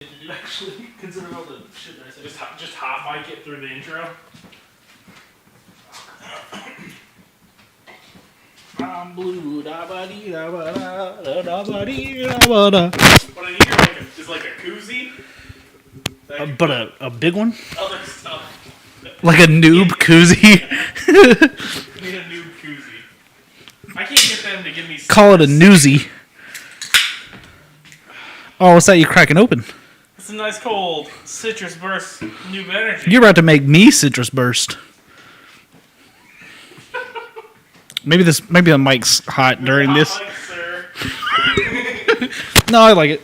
Did you actually consider all the shit that I said? Just hot mic it through the intro? I'm blue, da ba dee da ba da da ba dee da ba da. What I need is like a koozie. But a big one? Other stuff. Like a noob koozie? I need a noob koozie. I can't get them to give me... Call it a newsie. Oh, what's that you cracking open? It's a nice cold citrus burst noob energy. You're about to make me citrus burst. Maybe the mic's hot during this. Mic, sir. No, I like it.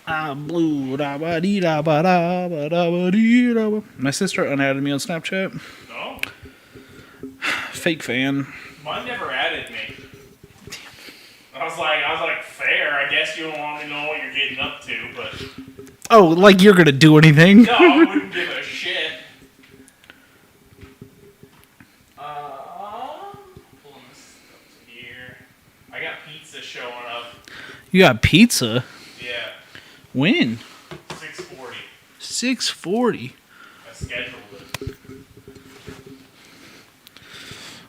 I'm blue. Da ba dee da ba da ba da ba dee da ba. My sister unadded me on Snapchat. No? Fake fan. Mine never added me. Damn. I was like, fair. I guess you don't want me to know what you're getting up to, but... Oh, like you're gonna do anything? No, I wouldn't give a shit. Pulling this up here. I got pizza showing up. You got pizza? Yeah. When? 6:40. 6:40. I scheduled it.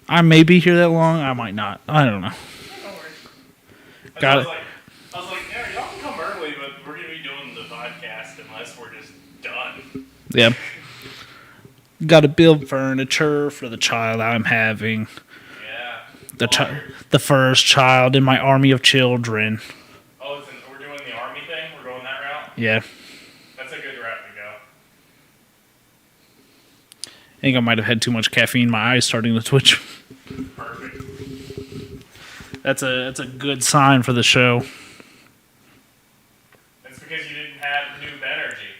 I may be here that long. I might not. I don't know. Yeah, no worries. Got it. I was like, yeah, y'all can come early, but we're gonna be doing the podcast unless we're just done. Yeah. Got to build furniture for the child I'm having. Yeah. The first child in my army of children. Oh, we're doing the army thing? We're going that route? Yeah. That's a good route to go. I think I might have had too much caffeine. My eyes starting to twitch. Perfect. That's a good sign for the show. That's because you didn't have noob energy.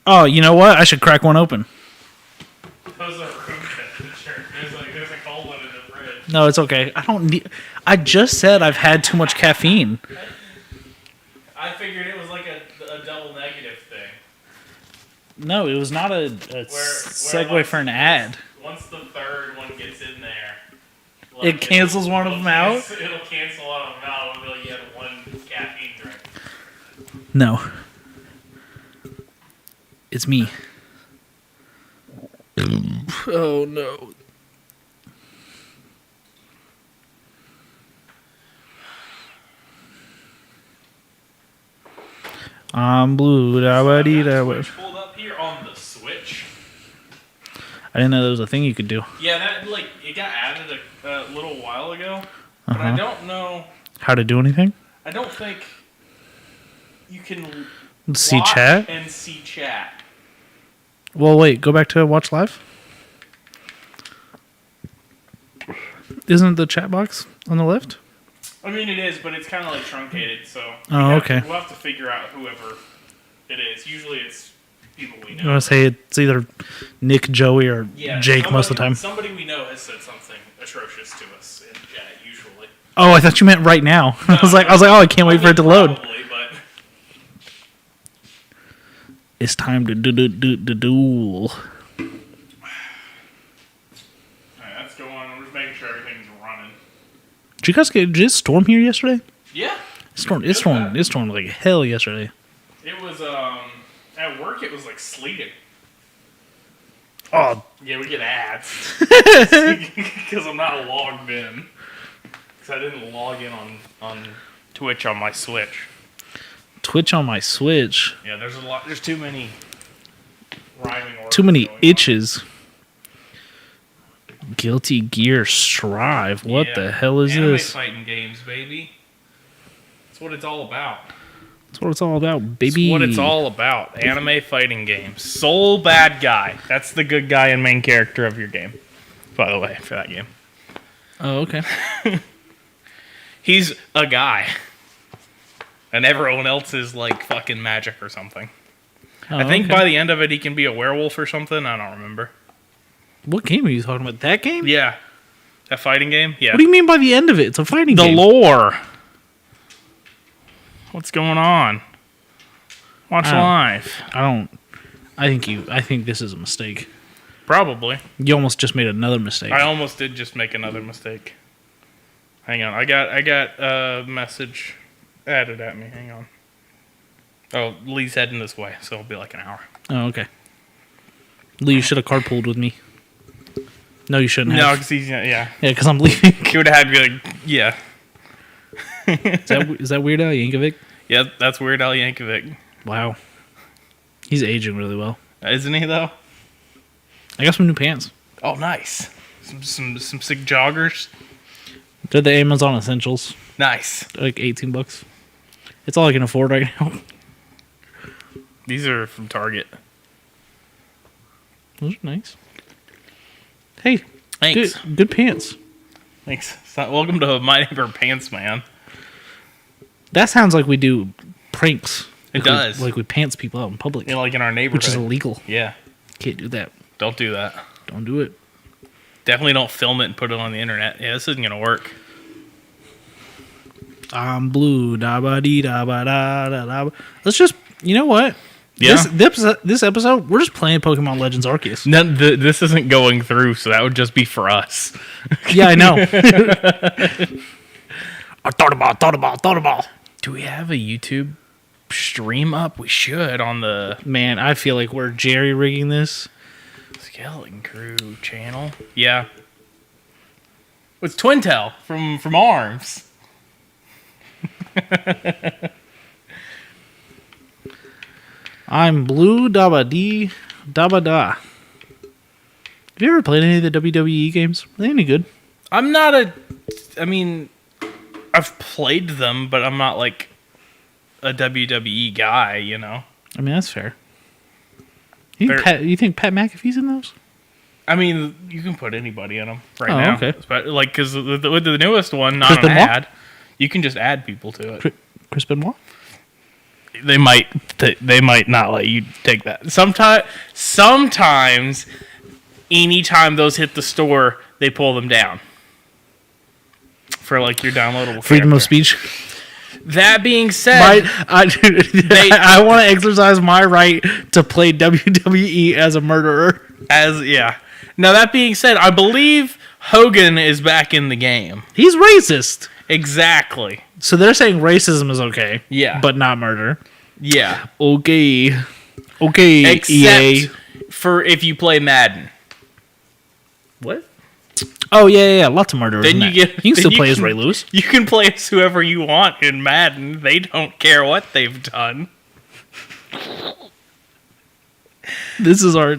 Oh, you know what? I should crack one open. Those are room temperature. There's a cold one in the fridge. No, it's okay. I just said I've had too much caffeine. I figured it was like a double negative thing. No, it was not a segue for an ad. Once the third one gets in there, It cancels one of them out? It'll cancel one of them out. It'll be like you had one caffeine drink. No. It's me. Oh, no. I'm blue. Da ba dee da ba. Switch pulled up here on the Switch. I didn't know there was a thing you could do. Yeah, that it got added a little while ago, but I don't know how to do anything. I don't think you can see watch chat and see chat. Well, wait. Go back to watch live. Isn't the chat box on the left? I mean, it is, but it's kind of like truncated, so... Oh, okay. We'll have to figure out whoever it is. Usually it's people we know. I want to say it's either Nick, Joey, or Jake most of the time. Somebody we know has said something atrocious to us in chat, usually. Oh, I thought you meant right now. No, I was like, oh, I can't wait for it to load. Probably, but... It's time to duel. Alright, that's going on. We're just making sure everything's running. Did you guys get a storm here yesterday? Yeah. It stormed like hell yesterday. It was, at work it was like sleeting. Oh. Yeah, we get ads. Because I'm not logged in. Because I didn't log in on Twitch on my Switch. Twitch on my Switch? Yeah, there's too many rhyming words. Too many itches. Guilty Gear Strive. What the hell is this? Anime fighting games, baby. That's what it's all about. That's what it's all about, baby. That's what it's all about. Anime fighting games. Sole bad guy. That's the good guy and main character of your game. By the way, for that game. Oh, okay. He's a guy. And everyone else is like fucking magic or something. Oh, I think by the end of it he can be a werewolf or something. I don't remember. What game are you talking about? That game? Yeah. That fighting game? Yeah. What do you mean by the end of it? It's a fighting game. The lore. What's going on? Watch live. I think this is a mistake. Probably. You almost just made another mistake. I almost did just make another mistake. Hang on. I got a message added at me. Hang on. Oh, Lee's heading this way, so it'll be like an hour. Oh, okay. Lee, you should have carpooled with me. No, you shouldn't No, have. because he's yeah. Yeah, because I'm leaving. He would have had like yeah. Is that Weird Al Yankovic? Yeah, that's Weird Al Yankovic. Wow. He's aging really well. Isn't he though? I got some new pants. Oh, nice. Some sick joggers. They're the Amazon Essentials. Nice. They're like $18. It's all I can afford right now. These are from Target. Those are nice. Hey, Thanks. good pants. Thanks. So, welcome to My Neighbor Pants Man. That sounds like we do pranks. It does. Like we pants people out in public. You know, like in our neighborhood. Which is illegal. Yeah. Can't do that. Don't do that. Don't do it. Definitely don't film it and put it on the internet. Yeah, this isn't going to work. I'm blue. Da ba dee da ba da da da. Let's just, you know what? Yeah. This episode, we're just playing Pokemon Legends Arceus. No, this isn't going through, so that would just be for us. Yeah, I know. I thought about. Do we have a YouTube stream up? We should on the Man, I feel like we're jerry rigging this. Skeleton Crew channel. Yeah. It's Twintel from ARMS. I'm blue da ba dee da ba da. Have you ever played any of the WWE games? Are they any good? I'm not I mean, I've played them, but I'm not like a WWE guy, you know? I mean, that's fair. You think Pat McAfee's in those? I mean, you can put anybody in them right Oh, now. okay. But, like, because with the newest one, not Chris an Benoit? ad, you can just add people to it. Chris Benoit? They might not let you take that. Sometimes, anytime those hit the store, they pull them down for like your downloadable Freedom of character. speech. That being said, I want to exercise my right to play WWE as a murderer. Now that being said, I believe Hogan is back in the game. He's racist. Exactly. So they're saying racism is okay. Yeah. But not murder. Yeah. Okay, Except EA. for if you play Madden. What? Oh, yeah. Lots of murderers. Then you can still play as Ray Lewis. You can play as whoever you want in Madden. They don't care what they've done. This is our...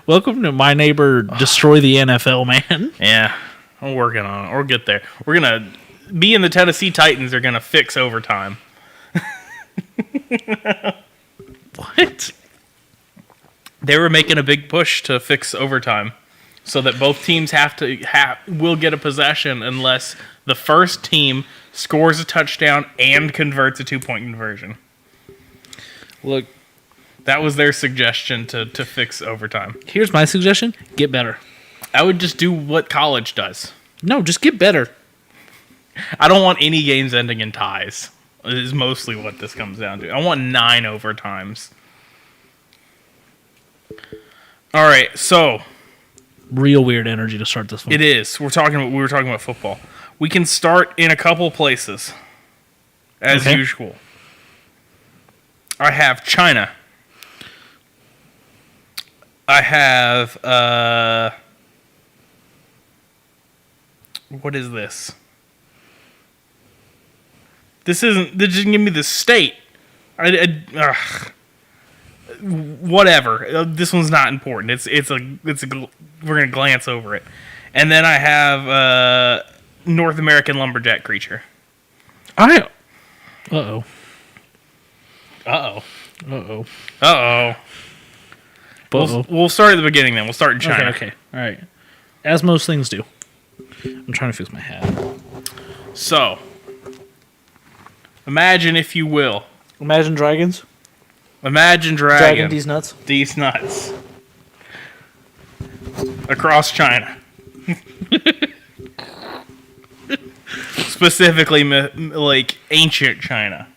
Welcome to My Neighbor Destroy the NFL, man. Yeah. I'm working on it. We'll get there. We're going to... Me and the Tennessee Titans are going to fix overtime. What? They were making a big push to fix overtime so that both teams will get a possession unless the first team scores a touchdown and converts a 2-point conversion. Look, that was their suggestion to fix overtime. here's my suggestion. Get better. I would just do what college does. No, just get better. I don't want any games ending in ties. Is mostly what this comes down to. I want 9 overtimes. All right, so Real weird energy to start this one. it is. We were talking about football. We can start in a couple places, as Okay. usual. I have China. I have what is this? This didn't give me the state. Whatever. This one's not important. We're gonna glance over it, and then I have North American lumberjack creature. Uh-oh. We'll start at the beginning then. We'll start in China. Okay. All right. As most things do. I'm trying to fix my hat. So, imagine, if you will, Imagine dragons. Dragon these nuts. these nuts across China. Specifically, like ancient China.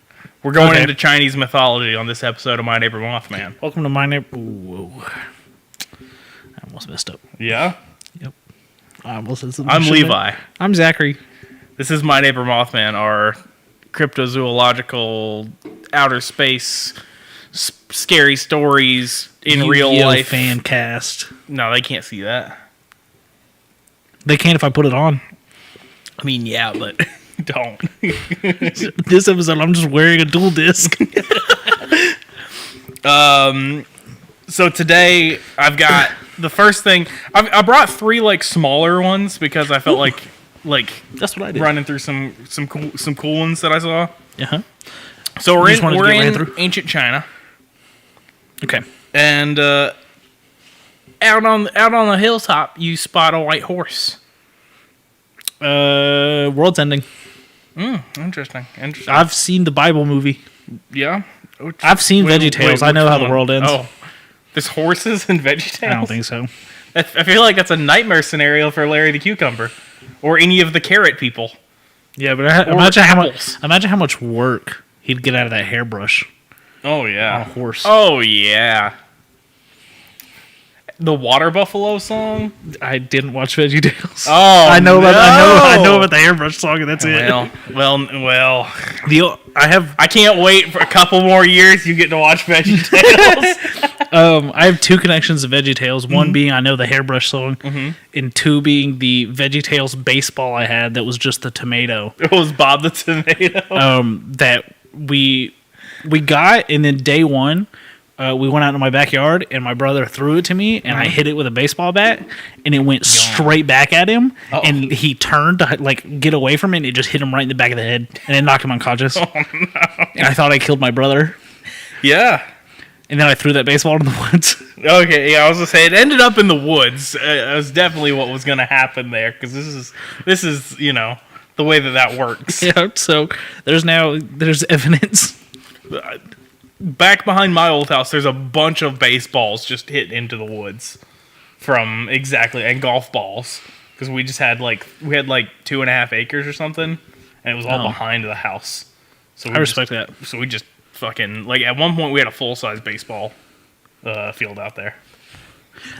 We're going into Chinese mythology on this episode of My Neighbor Mothman. Welcome to My Neighbor... Whoa. I almost messed up. Yeah? Yep. I almost said something. I'm Levi. I'm Zachary. This is My Neighbor Mothman, our cryptozoological outer space scary stories in real Yu-Gi-Oh life. fan cast. No, they can't see that. They can if I put it on. I mean, yeah, but don't. This episode, I'm just wearing a dual disc. So today I've got the first thing. I brought 3 like smaller ones because I felt like That's what I did. running through some cool ones that I saw. Uh-huh. So we're You just wanted to get ran in through? ancient China, Okay. and out on the hilltop you spot a white horse. World's Ending. Interesting. I've seen the Bible movie. Yeah. I've seen VeggieTales. I know how the world ends. Oh, there's horses and VeggieTales. I don't think so. I feel like that's a nightmare scenario for Larry the Cucumber, or any of the carrot people. Yeah, but Or imagine how much work he'd get out of that hairbrush Oh on a yeah. horse. Oh yeah. The Water Buffalo song. I didn't watch VeggieTales. Oh, I know no. I know about the hairbrush song, and that's it. Well. I can't wait for a couple more years. You get to watch VeggieTales. I have 2 connections to VeggieTales. One being I know the hairbrush song, and 2 being the VeggieTales baseball I had that was just the tomato. It was Bob the Tomato. That we got, and then day 1, we went out into my backyard, and my brother threw it to me, and I hit it with a baseball bat, and it went straight back at him, and he turned to like get away from it, and it just hit him right in the back of the head, and it knocked him unconscious. Oh, no. And I thought I killed my brother. Yeah. And then I threw that baseball in the woods. Okay, yeah, I was gonna say it ended up in the woods. It was definitely what was gonna happen there, because this is the way that works. Yeah, so there's evidence. Back behind my old house, there's a bunch of baseballs just hit into the woods and golf balls, because we had 2.5 acres or something, and it was all behind the house. So I respect that. So we just fucking at one point we had a full size baseball field out there.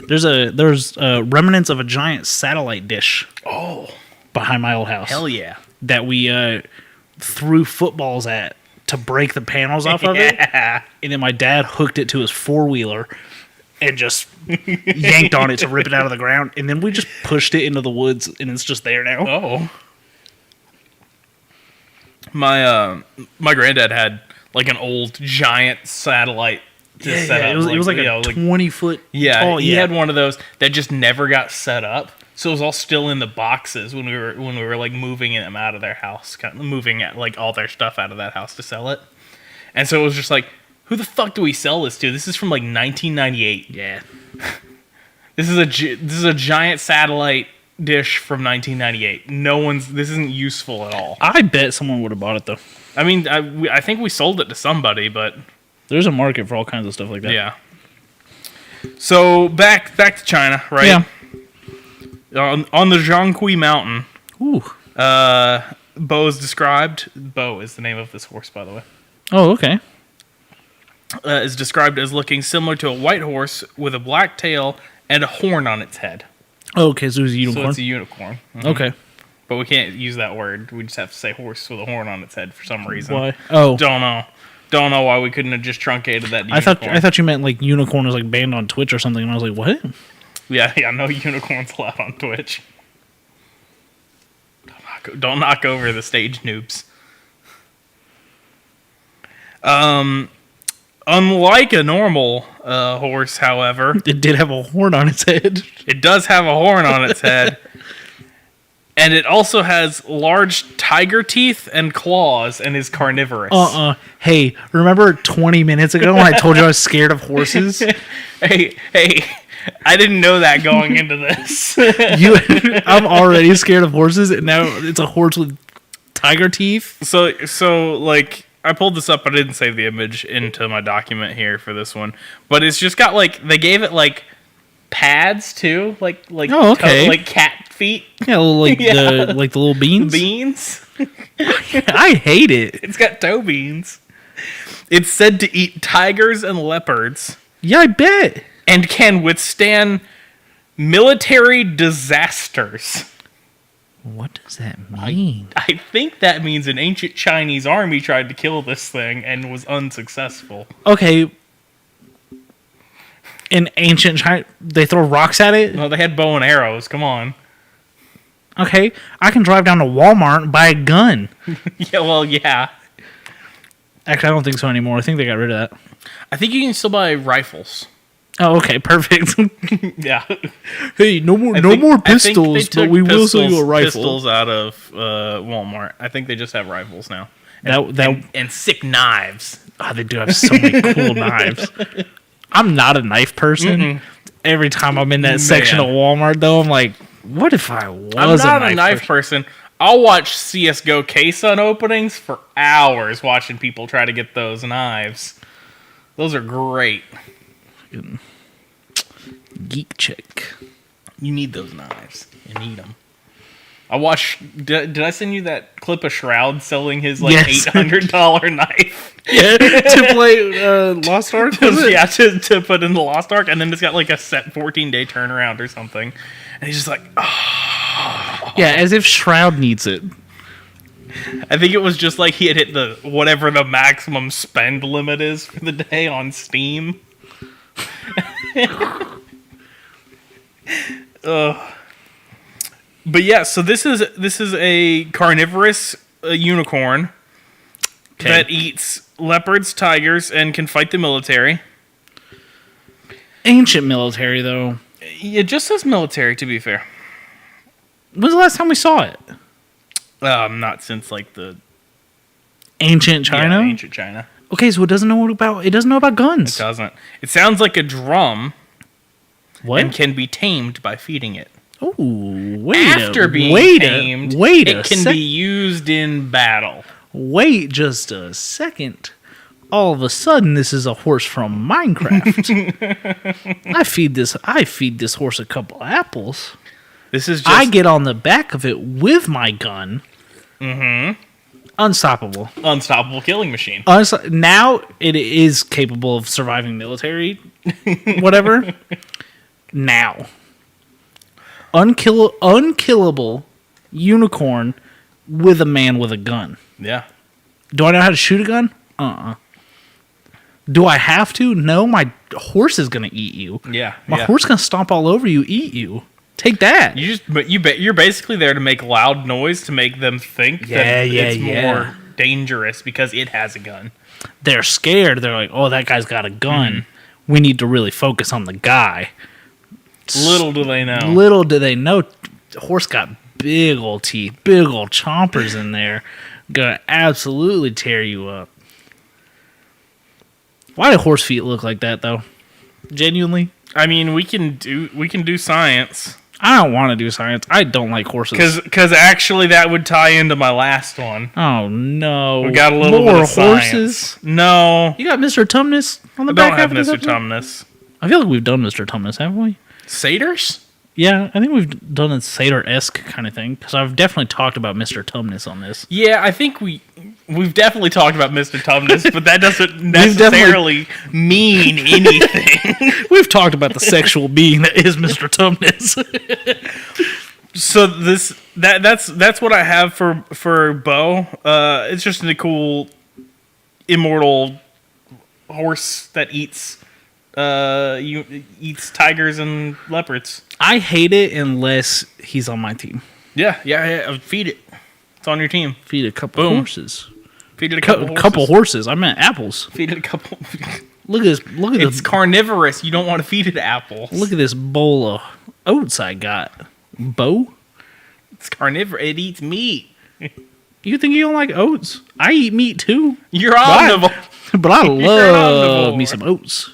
There's remnants of a giant satellite dish. Oh, behind my old house. hell yeah! That we threw footballs at to break the panels off of it. And then my dad hooked it to his 4-wheeler and just yanked on it to rip it out of the ground. And then we just pushed it into the woods, and it's just there now. Oh. My granddad had like an old giant satellite to set up. It was like a 20-foot tall. He had one of those that just never got set up. So it was all still in the boxes when we were like moving them out of their house, kind of moving like all their stuff out of that house to sell it. And so it was just like, who the fuck do we sell this to? This is from like 1998. Yeah. This is a giant satellite dish from 1998. This isn't useful at all. I bet someone would have bought it though. I mean, I think we sold it to somebody, but there's a market for all kinds of stuff like that. Yeah. So back to China, right? Yeah. On the Zhangqi Mountain, Bo is described. Bo is the name of this horse, by the way. Oh, okay. Is described as looking similar to a white horse with a black tail and a horn on its head. Oh, okay, so it's a unicorn. So it's a unicorn. Mm-hmm. Okay. But we can't use that word. We just have to say horse with a horn on its head for some reason. Why? Oh. Don't know why we couldn't have just truncated that unicorn. I thought you meant like unicorn was like banned on Twitch or something, and I was like, what? Yeah, no unicorns allowed on Twitch. Don't knock over the stage noobs. Unlike a normal horse, however, It did have a horn on its head. it does have a horn on its head. And it also has large tiger teeth and claws and is carnivorous. Hey, remember 20 minutes ago when I told you I was scared of horses? Hey, I didn't know that going into this. I'm already scared of horses, and now it's a horse with tiger teeth. So like, I pulled this up, but I didn't save the image into my document here for this one. But it's just got they gave it pads too, like like cat feet. Yeah, the little beans. Beans. I hate it. It's got toe beans. It's said to eat tigers and leopards. Yeah, I bet. And can withstand military disasters. What does that mean? I think that means an ancient Chinese army tried to kill this thing and was unsuccessful. Okay, in ancient China, they throw rocks at it. No, they had bow and arrows. Come on. Okay, I can drive down to Walmart and buy a gun. Yeah, well, yeah. Actually, I don't think so anymore. I think they got rid of that. I think you can still buy rifles. Oh, okay, perfect. Yeah. Hey, no more pistols, but we will sell you a rifle. Pistols out of Walmart. I think they just have rifles now. And sick knives. Oh, they do have so many cool knives. I'm not a knife person. Mm-mm. Every time I'm in that section of Walmart, though, I'm like, what if I was I'm not a knife person. I'll watch CSGO K-Sun openings for hours watching people try to get those knives. Those are great. Geek check. You need those knives. You need them. I watched. Did I send you that clip of Shroud selling his $800 knife? Yeah, to play Lost Ark. Yeah, to put in the Lost Ark, and then it's got like a set 14-day turnaround or something, and he's just like, oh. Yeah, as if Shroud needs it. I think it was just like he had hit the whatever the maximum spend limit is for the day on Steam. But yeah, so this is a carnivorous unicorn that eats leopards, tigers, and can fight the military. Ancient military, though. It just says military, to be fair. When's the last time we saw it? Not since like the ancient China. Yeah, ancient China. Okay, so it doesn't know about guns. It doesn't. It sounds like a drum. What? And can be tamed by feeding it. Oh, After being tamed, it can be used in battle. Wait just a second. All of a sudden, this is a horse from Minecraft. I feed this horse a couple apples. This is I get on the back of it with my gun. Mm-hmm. Unstoppable. Unstoppable killing machine. Now it is capable of surviving military, whatever. Now. Unkillable unicorn with a man with a gun. Yeah. Do I know how to shoot a gun? Do I have to? No, my horse is going to eat you. Yeah. My horse is going to stomp all over you, eat you. Take that. You're basically there to make loud noise to make them think that it's more dangerous because it has a gun. They're scared. They're like, oh, that guy's got a gun. Mm-hmm. We need to really focus on the guy. Little do they know. The horse got big old teeth, big old chompers in there. Gonna absolutely tear you up. Why do horse feet look like that, though? Genuinely? I mean, we can do science. I don't want to do science. I don't like horses. Because actually that would tie into my last one. Oh, no. We got a little more bit of horses? Science. No. You got Mr. Tumnus on the I back don't have half Mr. of this episode? Tumnus. I feel like we've done Mr. Tumnus, haven't we? Satyrs? Yeah, I think we've done a satyr-esque kind of thing, because I've definitely talked about Mr. Tumnus on this. Yeah, I think we've definitely talked about Mr. Tumnus, but that doesn't necessarily mean anything. We've talked about the sexual being that is Mr. Tumnus. So that's what I have for Bo. It's just a cool immortal horse that eats tigers and leopards. I hate it unless he's on my team. Yeah. Feed it. It's on your team. Feed a couple horses. Feed it a couple couple horses. I meant apples. Feed it a couple. Look at this. It's carnivorous. You don't want to feed it apples. Look at this bowl of oats I got. Bo? It's carnivorous. It eats meat. You think you don't like oats? I eat meat too. You're omnivore. But I love me some oats.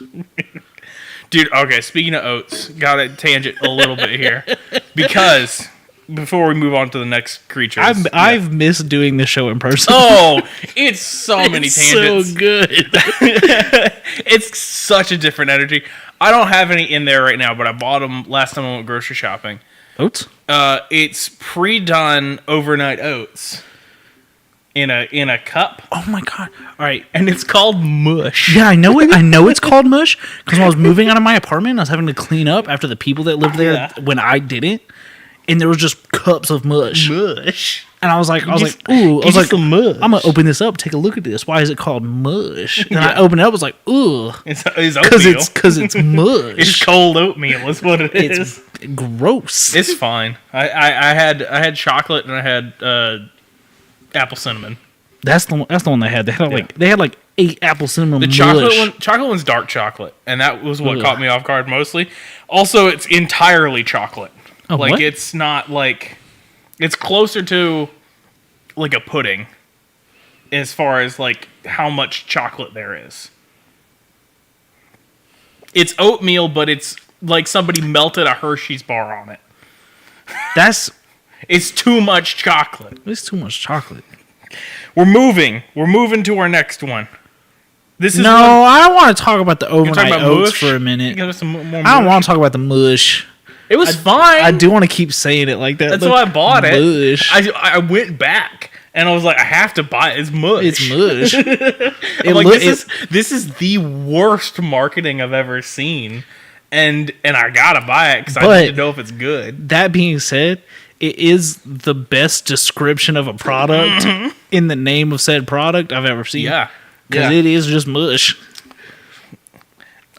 Dude, okay, speaking of oats, got to tangent a little bit here. Because, before we move on to the next creature. I've missed doing this show in person. Oh, it's so many tangents. So good. It's such a different energy. I don't have any in there right now, but I bought them last time I went grocery shopping. Oats? It's pre-done overnight oats. In a cup. Oh my god! All right, and it's called mush. Yeah, I know it. I know it's called mush because when I was moving out of my apartment, I was having to clean up after the people that lived there when I didn't, and there was just cups of mush. Mush. And I was like, ooh, Some mush. I'm gonna open this up, take a look at this. Why is it called mush? And I opened it up, I was like, ooh, It's oatmeal. because it's mush. It's cold oatmeal. Is what it is. It's gross. It's fine. I had chocolate and I had apple cinnamon. That's the one they had. They had like 8 apple cinnamon. The mush. chocolate one's dark chocolate, and that was what Ugh. caught me off guard mostly. Also, it's entirely chocolate. Oh, like what? it's not like it's closer to like a pudding as far as like how much chocolate there is. It's oatmeal, but it's like somebody melted a Hershey's bar on it. It's too much chocolate. It's too much chocolate. We're moving to our next one. This is I don't want to talk about the talk overnight about oats mush? for a minute. Give us some more I don't mush. want to talk about the mush. It was fine. I do want to keep saying it like that. That's Look, why I bought it. mush. I went back and I was like, I have to buy it. It's mush. It's mush. I'm like, this is the worst marketing I've ever seen, and I gotta buy it because I need to know if it's good. That being said, it is the best description of a product in the name of said product I've ever seen. Yeah, because it is just mush.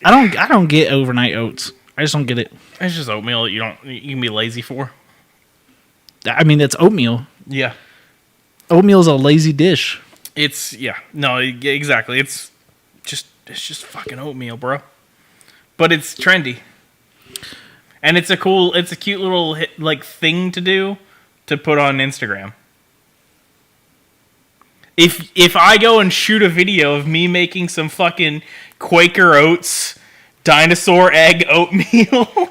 I don't get overnight oats. I just don't get it. It's just oatmeal that you can be lazy for. I mean, that's oatmeal. Yeah, Oatmeal is a lazy dish. Exactly. It's just fucking oatmeal, bro. But it's trendy. And it's a cute little like thing to do to put on Instagram. If I go and shoot a video of me making some fucking Quaker Oats dinosaur egg oatmeal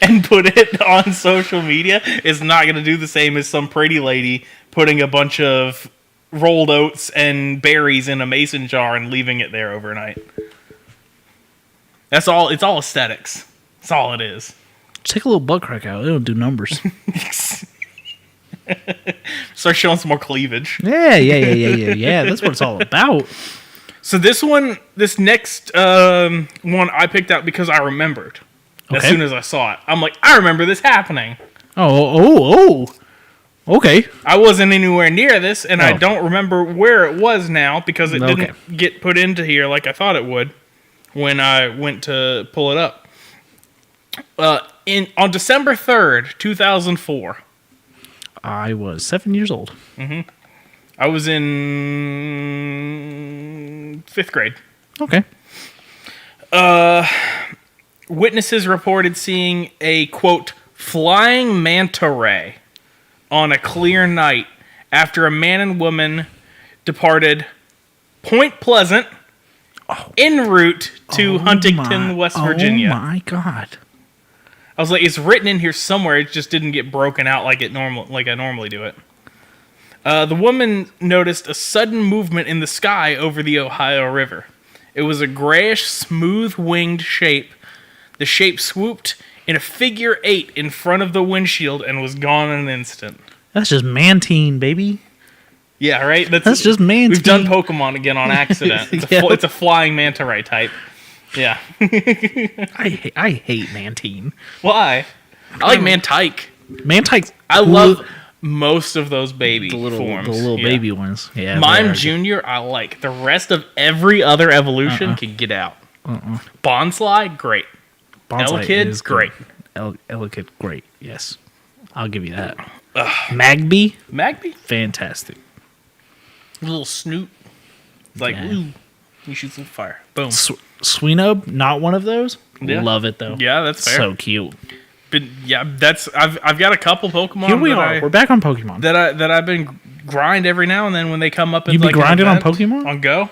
and put it on social media, it's not going to do the same as some pretty lady putting a bunch of rolled oats and berries in a mason jar and leaving it there overnight. That's all. It's all aesthetics. That's all it is. Take a little butt crack out. It'll do numbers. Start showing some more cleavage. Yeah. That's what it's all about. So this next one I picked out because I remembered as soon as I saw it. I'm like, I remember this happening. Oh. Okay. I wasn't anywhere near this, and I don't remember where it was now because it didn't get put into here like I thought it would when I went to pull it up. On December 3rd, 2004. I was 7 years old. I was in 5th grade. Okay. Witnesses reported seeing a, quote, flying manta ray on a clear night after a man and woman departed Point Pleasant en route to Huntington, West Virginia. Oh my God. I was like, it's written in here somewhere. It just didn't get broken out like I normally do it. The woman noticed a sudden movement in the sky over the Ohio River. It was a grayish, smooth-winged shape. The shape swooped in a figure 8 in front of the windshield and was gone in an instant. That's just mantine, baby. Yeah, right? That's just mantine. We've done Pokemon again on accident. It's a flying manta ray type. Yeah. I hate mantine. Why? I like Mantike. Mantike's I love most of those baby forms. The little baby ones. Yeah. Mime Jr. I like. The rest of every other evolution can get out. Bonsly, great. Elekid, great. Elekid, great. Yes. I'll give you that. Magby? Fantastic. Little snoot. Like, ooh, you shoot some fire. Boom. Sweenub, not one of those. Yeah. Love it though. Yeah, that's fair. So cute. But yeah, I've got a couple Pokemon. Here we are. We're back on Pokemon. That I've been grind every now and then when they come up. You be grinding on Pokemon on Go?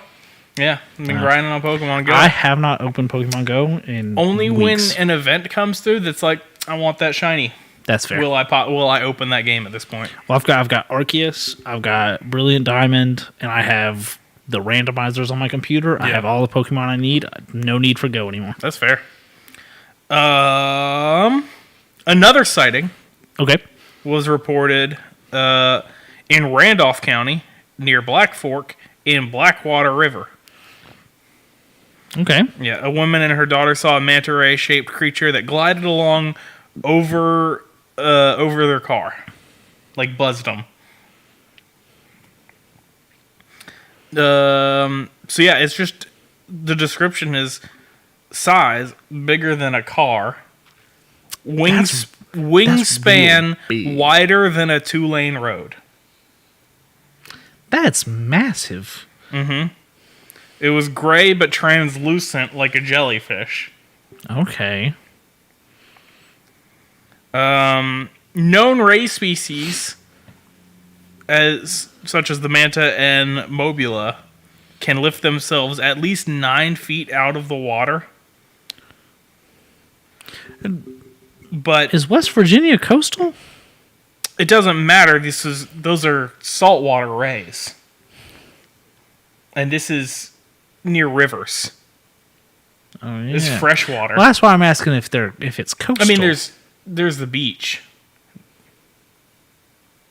Yeah, I've been grinding on Pokemon Go. I have not opened Pokemon Go in only weeks. when an event comes through that's like I want that shiny. That's fair. Will I open that game at this point? Well, I've got Arceus, I've got Brilliant Diamond, and I have the randomizers on my computer. Yeah. I have all the Pokemon I need. No need for Go anymore. That's fair. Another sighting. Okay. Was reported in Randolph County near Black Fork in Blackwater River. Okay. Yeah, a woman and her daughter saw a manta ray shaped creature that glided along over over their car, like buzzed them. So yeah, it's just the description is size bigger than a car, wingspan real big. wider than a 2-lane road. That's massive. It was gray but translucent like a jellyfish. Okay. Known ray species, such as the manta and mobula, can lift themselves at least 9 feet out of the water. But Is West Virginia coastal? it doesn't matter. Those are saltwater rays, and this is near rivers. Oh yeah. It's freshwater. Well, that's why I'm asking if it's coastal. I mean, there's the beach.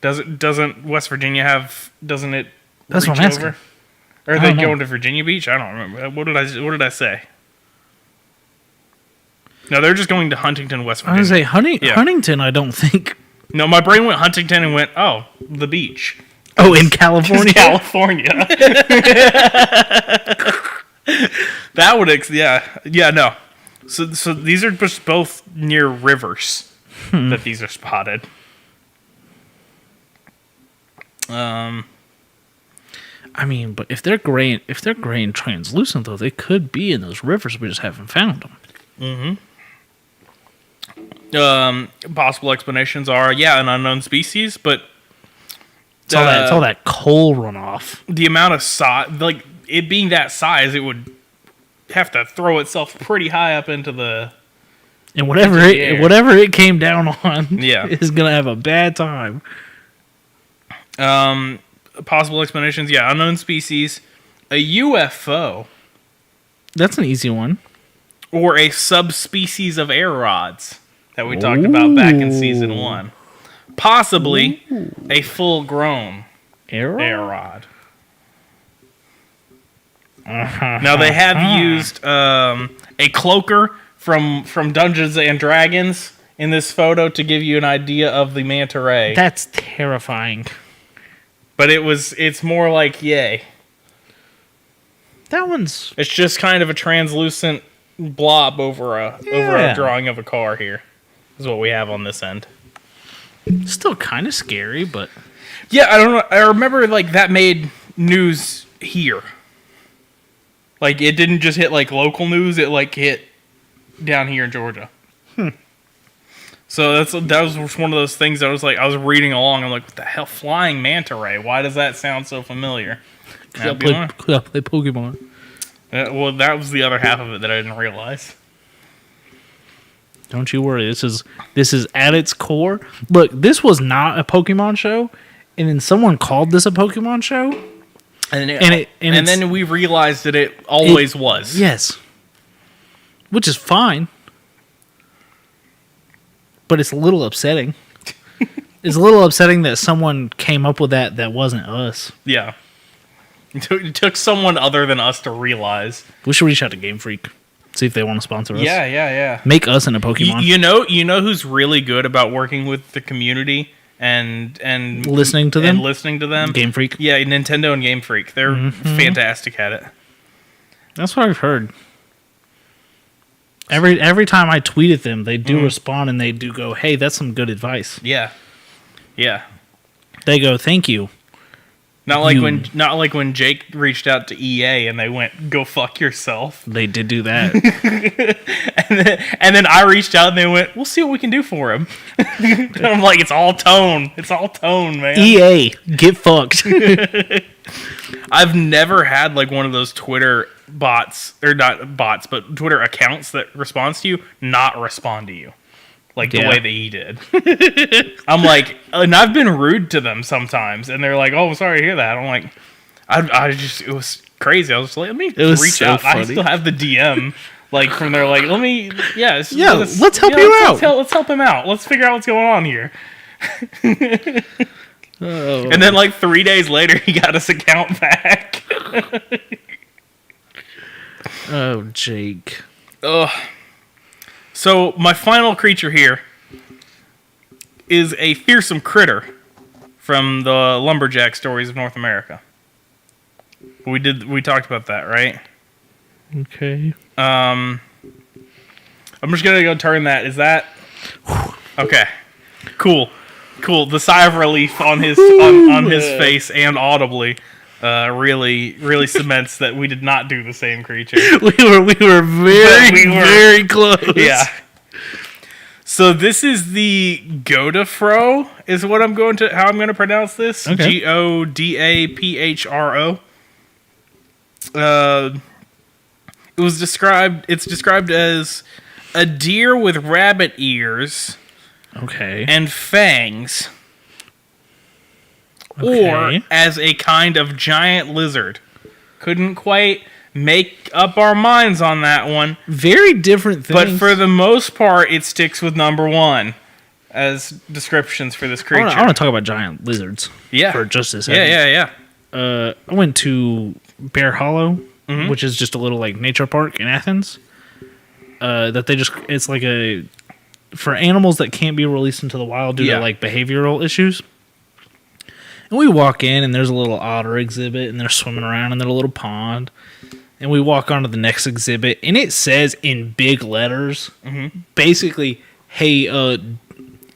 Doesn't West Virginia have? Doesn't it? That's what reach I'm asking. over? Or are I they don't know. going to Virginia Beach? I don't remember. What did I say? No, they're just going to Huntington, West I Virginia. was gonna say Yeah. Huntington. I don't think. No, my brain went Huntington and went, oh, the beach. Oh, in California. California. That would, yeah, no. So these are just both near rivers that these are spotted. I mean, but if they're gray and translucent, though, they could be in those rivers. We just haven't found them. Possible explanations are, an unknown species, but It's all that coal runoff. the amount of size, like it being that size, it would have to throw itself pretty high up into the. And whatever Into the air. whatever it came down on, Yeah. is gonna have a bad time. Possible explanations, unknown species, a UFO, That's an easy one. or a subspecies of air rods that we talked about back in season 1. Possibly a full-grown Arrow? air rod. Now they have used a cloaker from Dungeons and Dragons in this photo to give you an idea of the manta ray. That's terrifying. But it's more like yay. That one's It's just kind of a translucent blob over a drawing of a car here. Is what we have on this end. still kind of scary, but Yeah, I don't know. I remember like that made news here. Like it didn't just hit like local news; it like hit down here in Georgia. So that was one of those things that I was reading along. I'm like, what the hell, flying manta ray? Why does that sound so familiar? could I play Pokemon? Well, that was the other half of it that I didn't realize. Don't you worry. This is at its core. Look, this was not a Pokemon show, and then someone called this a Pokemon show. And it's- then we realized that it always was. Yes, which is fine, but it's a little upsetting. It's a little upsetting that someone came up with that wasn't us. Yeah. It took someone other than us to realize. We should reach out to Game Freak, see if they want to sponsor us. Yeah. Make us into Pokemon. You know who's really good about working with the community and Listening to them? And listening to them? Game Freak. Yeah, Nintendo and Game Freak. They're fantastic at it. That's what I've heard. Every time I tweet at them, they do respond and they do go, "Hey, that's some good advice." Yeah. They go, "Thank you." Not like when Jake reached out to EA and they went, "Go fuck yourself." They did do that. and then I reached out and they went, "We'll see what we can do for him." And I'm like, "It's all tone. It's all tone, man." EA, get fucked. I've never had like one of those Twitter bots, or not bots, but Twitter accounts that responds to you not respond to you like the Yeah. way that he did. I'm like, and I've been rude to them sometimes, and they're like, "Oh, sorry to hear that." I'm like, it was crazy. I was just like, let me was reach so out. I funny. still have the DM. Like from there, like let's help you out. Let's help him out. Let's figure out what's going on here. Oh. And then like 3 days later, he got his account back. Oh, Jake. Ugh. So my final creature here is a fearsome critter from the lumberjack stories of North America. We talked about that, right? Okay. I'm just gonna go turn that. Is that okay? Cool. The sigh of relief on his his face and audibly really cements that we did not do the same creature. We were very close. Yeah. So this is the Godafro, is what how I'm going to pronounce this. Okay. Godaphro. It's described as a deer with rabbit ears Okay. and fangs, Okay. or as a kind of giant lizard. Couldn't quite make up our minds on that one, Very different things. but for the most part, it sticks with number one as descriptions for this creature. I want to talk about giant lizards. Yeah. For just a second. Yeah. I went to Bear Hollow, which is just a little like nature park in Athens. It's like for animals that can't be released into the wild due to like behavioral issues. And we walk in and there's a little otter exhibit and they're swimming around in their little pond. And we walk on to the next exhibit and it says in big letters, basically, hey,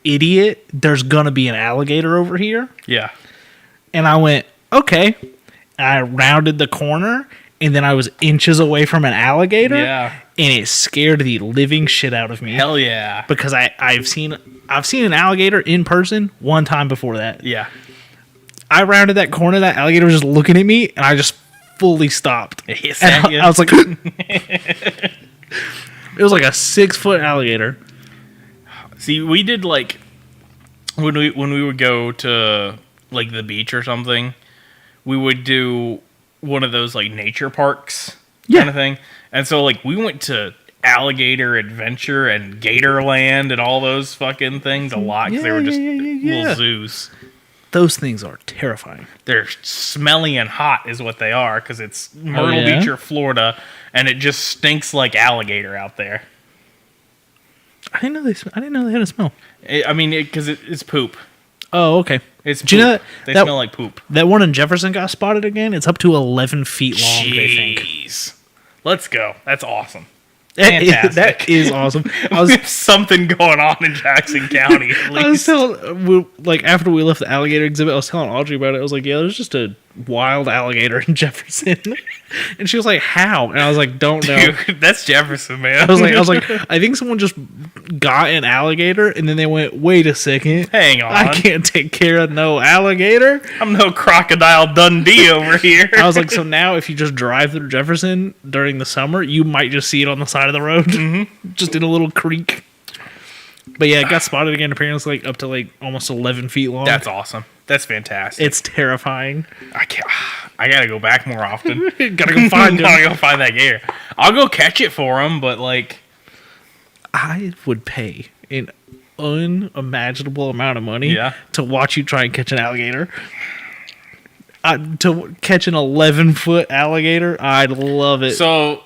idiot, there's gonna be an alligator over here. Yeah. And I went, okay. And I rounded the corner, and then I was inches away from an alligator. Yeah. And it scared the living shit out of me. Hell yeah. Because I've seen an alligator in person one time before that. Yeah. I rounded that corner, that alligator was just looking at me, and I just fully stopped. Yes, And I was like, it was like a 6-foot alligator. See, we did like when we would go to like the beach or something, we would do one of those like nature parks kind of thing. And so like we went to Alligator Adventure and Gatorland and all those fucking things a lot because they were just little zoos. Those things are terrifying. They're smelly and hot is what they are because it's Myrtle Beach or Florida and it just stinks like alligator out there. I didn't know they had a smell. Because it's poop. Oh, okay. It's poop. Do you know they that smell like poop. That one in Jefferson got spotted again? It's up to 11 feet long, they think. Jeez. Let's go. That's awesome. That is awesome. There's something going on in Jackson County, at least. I was telling, after we left the alligator exhibit, I was telling Audrey about it. I was like, yeah, there's just a wild alligator in Jefferson. And she was like, how? And I was like, don't know. Dude, that's Jefferson, man. I was like, I think someone just got an alligator, and then they went, wait a second. Hang on. I can't take care of no alligator. I'm no Crocodile Dundee over here. I was like, so now if you just drive through Jefferson during the summer, you might just see it on the side of the road, just in a little creek. But yeah, it got spotted again. Apparently, it's like up to like almost 11 feet long. That's awesome. That's fantastic. It's terrifying. I gotta go back more often. Gotta go find him. Gotta go find that gator. I'll go catch it for him, but like, I would pay an unimaginable amount of money to watch you try and catch an alligator. To catch an 11-foot alligator, I'd love it. So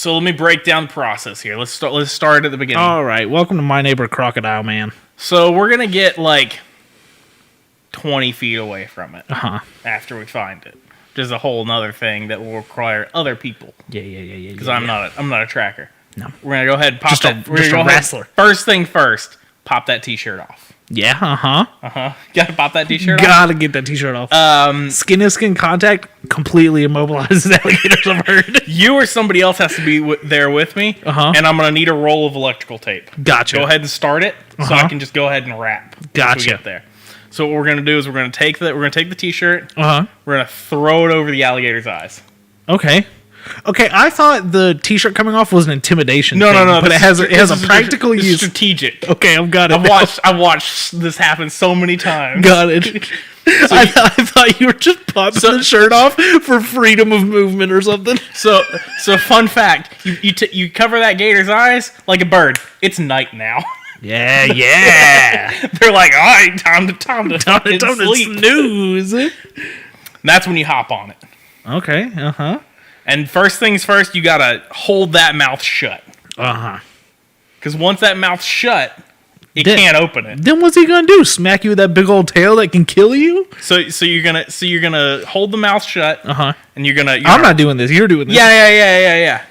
let me break down the process here. Let's start at the beginning. All right, welcome to My Neighbor Crocodile Man. So we're gonna get like 20 feet away from it after we find it. Which is a whole nother thing that will require other people. Yeah. Because I'm not a tracker. No. We're gonna go ahead and pop that. We're just gonna a go ahead, wrestler. First thing first, pop that t-shirt off. Yeah, Gotta pop that t-shirt off. Gotta get that t-shirt off. Skin to skin contact completely immobilizes alligators, I've heard. You or somebody else has to be there with me, and I'm gonna need a roll of electrical tape. Gotcha. Go ahead and start it, so I can just go ahead and wrap. Gotcha. Once we get there. So what we're gonna do is we're gonna take the t-shirt. We're gonna throw it over the alligator's eyes. Okay, I thought the t-shirt coming off was an intimidation. No. But it has a practical use. Strategic. Okay, I've got it. I've watched this happen so many times. Got it. I thought you were just popping the shirt off for freedom of movement or something. So fun fact: you cover that gator's eyes like a bird. It's night now. Yeah. They're like, all right, time to sleep. Snooze. And that's when you hop on it. Okay. And first things first, you gotta hold that mouth shut. Because once that mouth's shut, It can't open it. Then what's he gonna do? Smack you with that big old tail that can kill you? So you're gonna hold the mouth shut. And you're gonna. I'm not doing this. You're doing this. Yeah.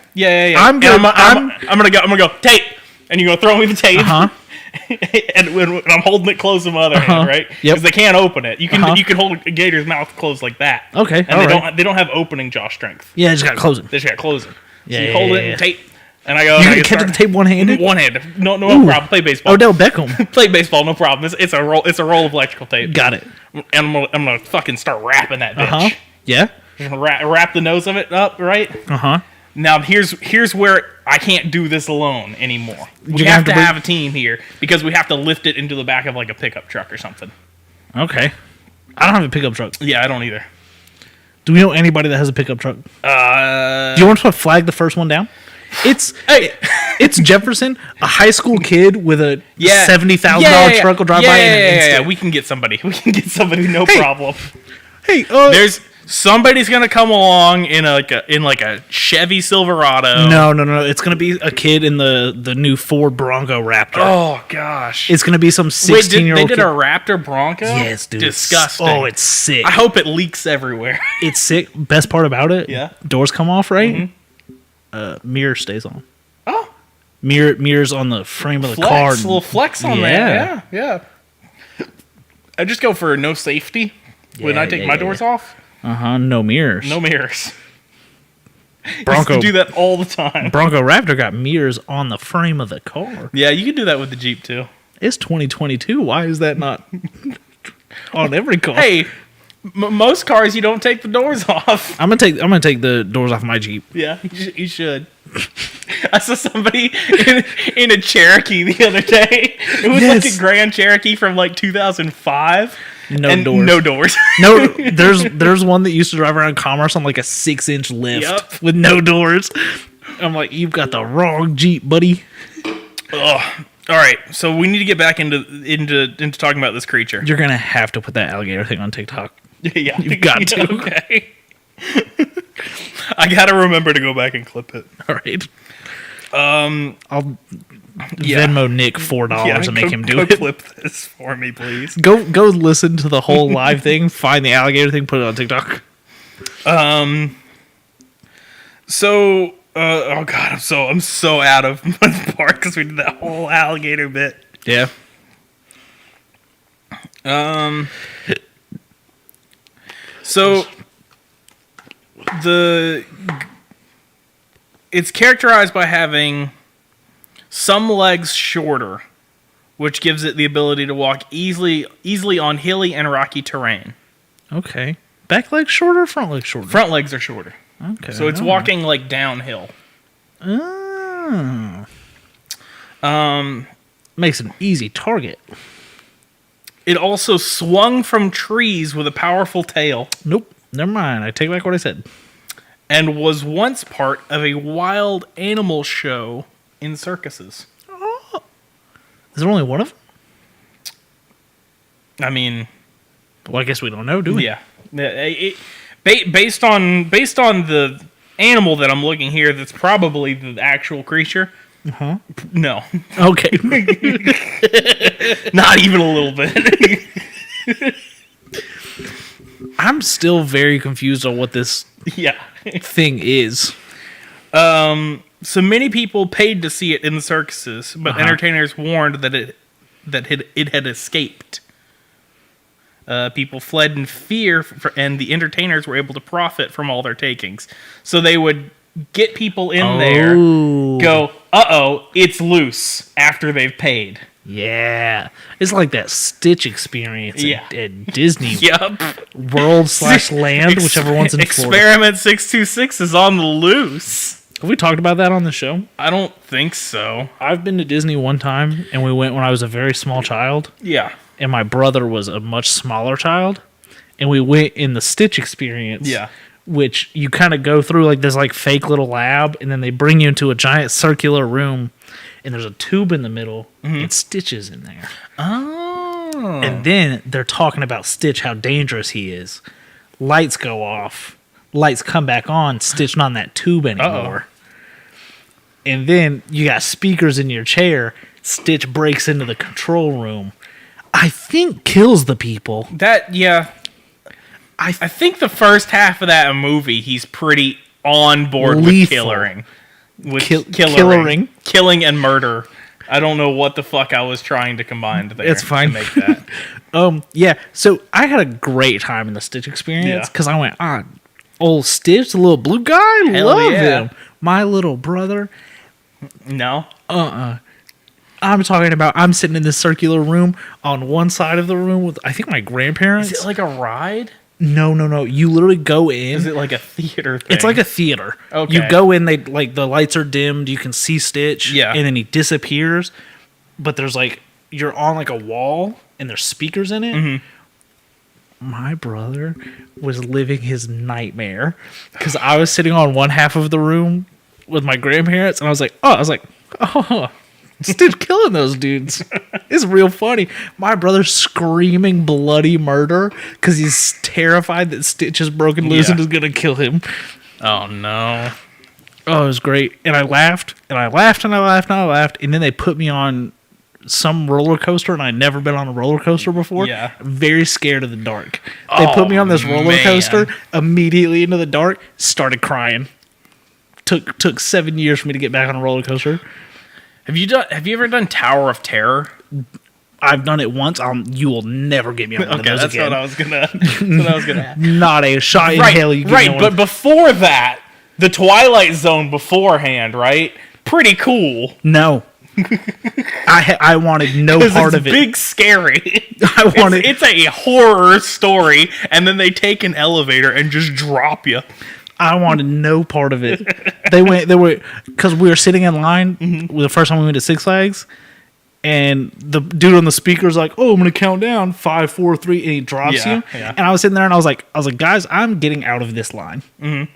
I'm gonna go tape, and you're gonna throw me the tape. And when I'm holding it closed with my other hand, right? Yep. Because they can't open it. You can hold a gator's mouth closed like that. Okay. And they don't have opening jaw strength. Yeah, just got closing. They just got closing. Yeah, so you hold it and tape. And I go. You can catch the tape one-handed. One-handed. No problem. Play baseball. Odell Beckham. Play baseball. No problem. It's a roll. It's a roll of electrical tape. Got it. And I'm gonna fucking start wrapping that bitch. Yeah. I'm gonna wrap the nose of it up, right? Now here's where I can't do this alone anymore. We have to have a team here because we have to lift it into the back of like a pickup truck or something. Okay. I don't have a pickup truck. Yeah, I don't either. Do we know anybody that has a pickup truck? Do you want to flag the first one down? It's Jefferson, a high school kid with a $70,000 truck will drive by in an instant. Yeah. We can get somebody. No problem. Hey, there's somebody's gonna come along in a Chevy Silverado. No. It's gonna be a kid in the new Ford Bronco Raptor. Oh gosh. It's gonna be some 16-year-old. They did a Raptor Bronco. Yes, dude. Disgusting. Oh, it's sick. I hope it leaks everywhere. It's sick. Best part about it. Yeah. Doors come off right. Mirror stays on. Oh. Mirrors on the frame of the car. A little flex on that. Yeah. I just go for no safety when I take my doors off. No mirrors. No mirrors. Bronco do that all the time. Bronco Raptor got mirrors on the frame of the car. Yeah, you can do that with the Jeep too. It's 2022. Why is that not on every car? Hey, most cars you don't take the doors off. I'm gonna take the doors off my Jeep. Yeah, you should. I saw somebody in a Cherokee the other day. It was like a Grand Cherokee from like 2005. No doors. No, there's one that used to drive around Commerce on like a 6-inch lift with no doors. I'm like, you've got the wrong Jeep, buddy. Oh, all right. So we need to get back into talking about this creature. You're gonna have to put that alligator thing on TikTok. Yeah, you've got to. Okay. I gotta remember to go back and clip it. All right. I'll Venmo Nick $4 and make him do it. Clip this for me, please. Go listen to the whole live thing. Find the alligator thing. Put it on TikTok. So, oh god, I'm so out of the park because we did that whole alligator bit. Yeah. So it's characterized by having some legs shorter, which gives it the ability to walk easily on hilly and rocky terrain. Okay. Back legs shorter, front legs shorter? Front legs are shorter. Okay. So it's walking like downhill. Makes an easy target. It also swung from trees with a powerful tail. Nope. Never mind. I take back what I said. And was once part of a wild animal show in circuses. Oh. Is there only one of them? I mean... Well, I guess we don't know, do we? Yeah. Based on the animal that I'm looking here, that's probably the actual creature. No. Okay. Not even a little bit. I'm still very confused on what this thing is. So many people paid to see it in the circuses, but entertainers warned that it had escaped. People fled in fear, and the entertainers were able to profit from all their takings. So they would get people in there, go, uh-oh, it's loose, after they've paid. Yeah. It's like that Stitch experience at Disney World/Land, whichever one's in Florida. Experiment 626 is on the loose. Have we talked about that on the show? I don't think so. I've been to Disney one time, and we went when I was a very small child. Yeah. And my brother was a much smaller child, and we went in the Stitch experience. Yeah. Which you kind of go through like this like fake little lab, and then they bring you into a giant circular room, and there's a tube in the middle, and Stitch is in there. Oh. And then they're talking about Stitch, how dangerous he is. Lights go off. Lights come back on. Stitch not in that tube anymore. And then you got speakers in your chair Stitch breaks into the control room. I think kills the people. I think the first half of that movie, he's pretty on board Lethal. with Killering. killing and murder. I don't know what the fuck I was trying to combine there. It's fine. To make that. Yeah. So I had a great time in the Stitch experience Yeah. because I went, old Stitch, the little blue guy, Hell love yeah. him. My little brother. No. I'm talking about. I'm sitting in this circular room on one side of the room with I think my grandparents. Is it like a ride? No. You literally go in. Is it like a theater thing? It's like a theater. Okay. You go in, they like the lights are dimmed, you can see Stitch, Yeah. and then he disappears. But there's like you're on like a wall and there's speakers in it. Mm-hmm. My brother was living his nightmare because I was sitting on one half of the room with my grandparents, and I was like, Stitch killing those dudes. It's real funny. My brother's screaming bloody murder because he's terrified that Stitch is broken loose and is going to kill him. Oh, no. Oh, it was great. And I laughed, and I laughed, and I laughed, and I laughed. And then they put me on some roller coaster, and I'd never been on a roller coaster before. Yeah. Very scared of the dark. They put me on this roller coaster, immediately into the dark, started crying. Took 7 years for me to get back on a roller coaster. Have you ever done Tower of Terror? I've done it once. You will never get me on one of those that's again. what I was gonna. Not a shot in hell. You get right. me on But before that, the Twilight Zone beforehand, right? Pretty cool. No. I wanted no part of it. Big scary. I wanted. It's a horror story, and then they take an elevator and just drop you. I wanted no part of it. They were because we were sitting in line the first time we went to Six Flags, and the dude on the speaker's like, "Oh, I'm gonna count down 5, 4, 3," and he drops you. Yeah. And I was sitting there, and I was like, guys, I'm getting out of this line. I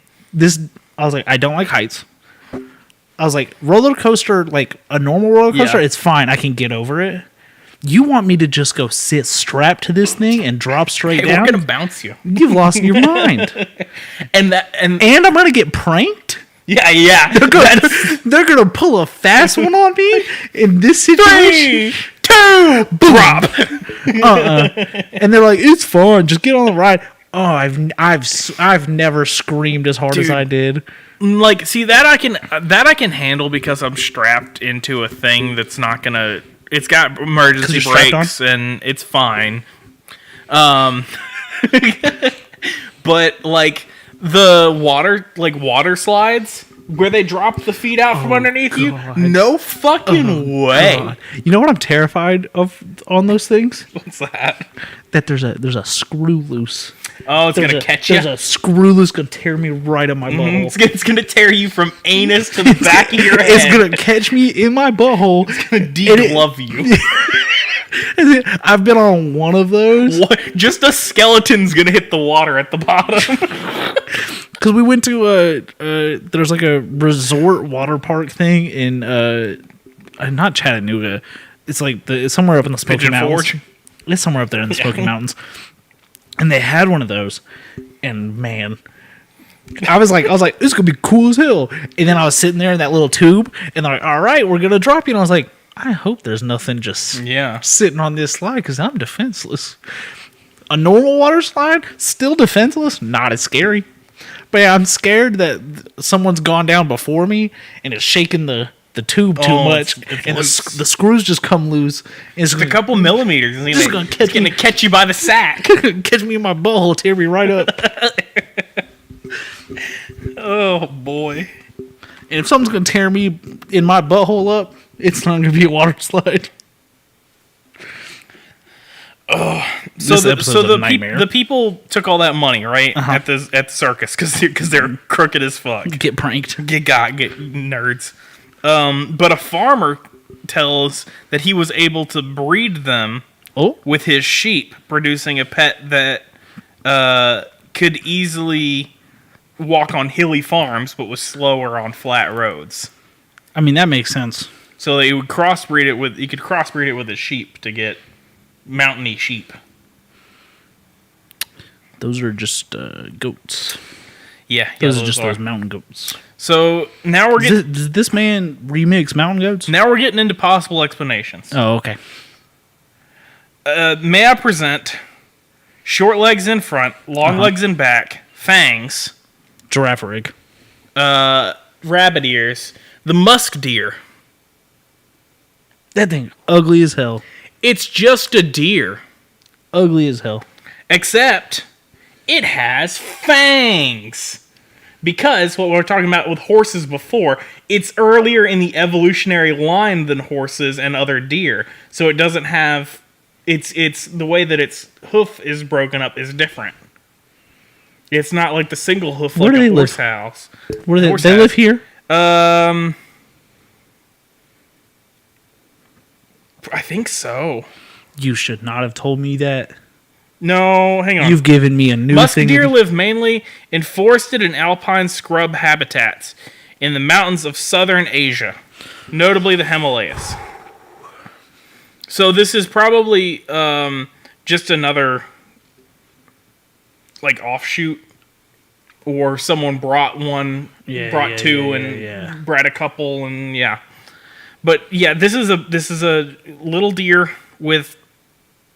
was like, I don't like heights. I was like, roller coaster, like a normal roller coaster, it's fine. I can get over it. You want me to just go sit strapped to this thing and drop straight down? We're gonna bounce you. You've lost your mind. And I'm gonna get pranked. Yeah. They're gonna pull a fast one on me in this situation. 3, 2, drop. And they're like, "It's fun. Just get on the ride." Oh, I've never screamed as hard as I did. Like, see, that I can handle because I'm strapped into a thing that's not gonna. It's got emergency brakes and it's fine. But like the water slides where they drop the feet out from underneath you, no fucking way. God. You know what I'm terrified of on those things? What's that? That there's a screw loose. Oh, it's gonna catch you. There's a screw loose gonna tear me right on my butthole. It's gonna tear you from anus to the back of your head. It's gonna catch me in my butthole. It's gonna de-glove you. I've been on one of those. Just a skeleton's gonna hit the water at the bottom. Because we went to there's like a resort water park thing in not Chattanooga. It's like it's somewhere up in the Smoky Pigeon Mountains. Forge? It's somewhere up there in the Smoky Mountains. And they had one of those, and man, I was like, this is gonna be cool as hell. And then I was sitting there in that little tube, and they're like, all right, we're gonna drop you. And I was like, I hope there's nothing just sitting on this slide because I'm defenseless. A normal water slide, still defenseless, not as scary. But yeah, I'm scared that someone's gone down before me and is shaking the tube too much, and the screws just come loose. It's a couple millimeters. It's gonna catch you by the sack. Catch me in my butthole, tear me right up. Oh boy! And if something's gonna tear me in my butthole up, it's not gonna be a water slide. Oh, so the people took all that money, right, at the circus because they're crooked as fuck. Get pranked. Get nerds. But a farmer tells that he was able to breed them with his sheep, producing a pet that could easily walk on hilly farms, but was slower on flat roads. I mean, that makes sense. So he could crossbreed it with his sheep to get mountainy sheep. Those are just goats. Yeah, Those are just those mountain goats. So now we're getting. Does this man remix mountain goats? Now we're getting into possible explanations. Oh, okay. May I present short legs in front, long legs in back, fangs, Giraffe rig. rabbit ears, the musk deer. That thing ugly as hell. It's just a deer, Ugly as hell. except it has fangs. Because what we were talking about with horses before, it's earlier in the evolutionary line than horses and other deer. So it doesn't have it's the way that its hoof is broken up is different. It's not like the single hoof Where like do a they horse live? house. Where do they, Horse they house. live here? I think so. You should not have told me that. No, hang on. You've given me a new Musk thing. deer live mainly in forested and alpine scrub habitats in the mountains of southern Asia, notably the Himalayas. So this is probably just another like offshoot, or someone brought one, brought two, and bred a couple, and yeah. But yeah, this is a little deer with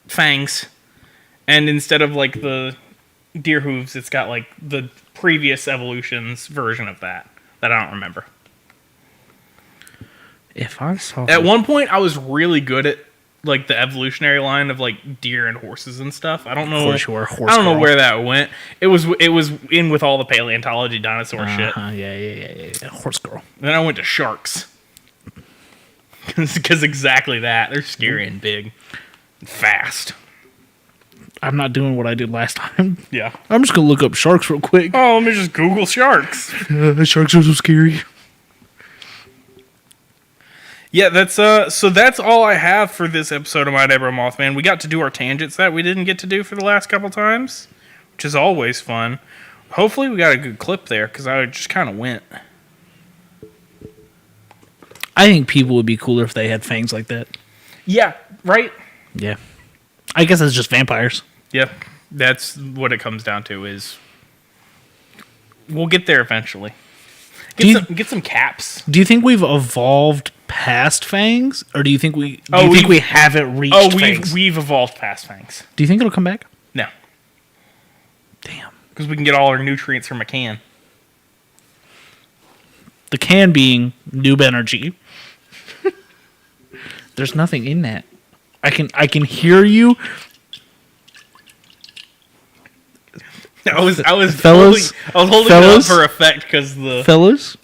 fangs. And instead of like the deer hooves, it's got like the previous evolution's version of that I don't remember. If I saw At one point, I was really good at like the evolutionary line of like deer and horses and stuff. I don't know. Of course you were, horse I don't know girl. where that went. It was in with all the paleontology dinosaur shit. Yeah. Horse girl. Then I went to sharks because exactly that. They're scary and big, and fast. I'm not doing what I did last time. Yeah. I'm just gonna look up sharks real quick. Oh, let me just Google sharks. Sharks are so scary. Yeah, that's so that's all I have for this episode of My Neighbor Mothman. We got to do our tangents that we didn't get to do for the last couple times, which is always fun. Hopefully we got a good clip there, because I just kind of went. I think people would be cooler if they had fangs like that. Yeah, right? Yeah. I guess it's just vampires. Yep, that's what it comes down to is we'll get there eventually. Get some caps. Do you think we've evolved past fangs, or do you think we haven't reached fangs? We've evolved past fangs. Do you think it'll come back? No. Damn. Because we can get all our nutrients from a can. The can being noob energy. There's nothing in that. I can hear you. I was Fellas? holding it up Fellas? for effect because the Fellas.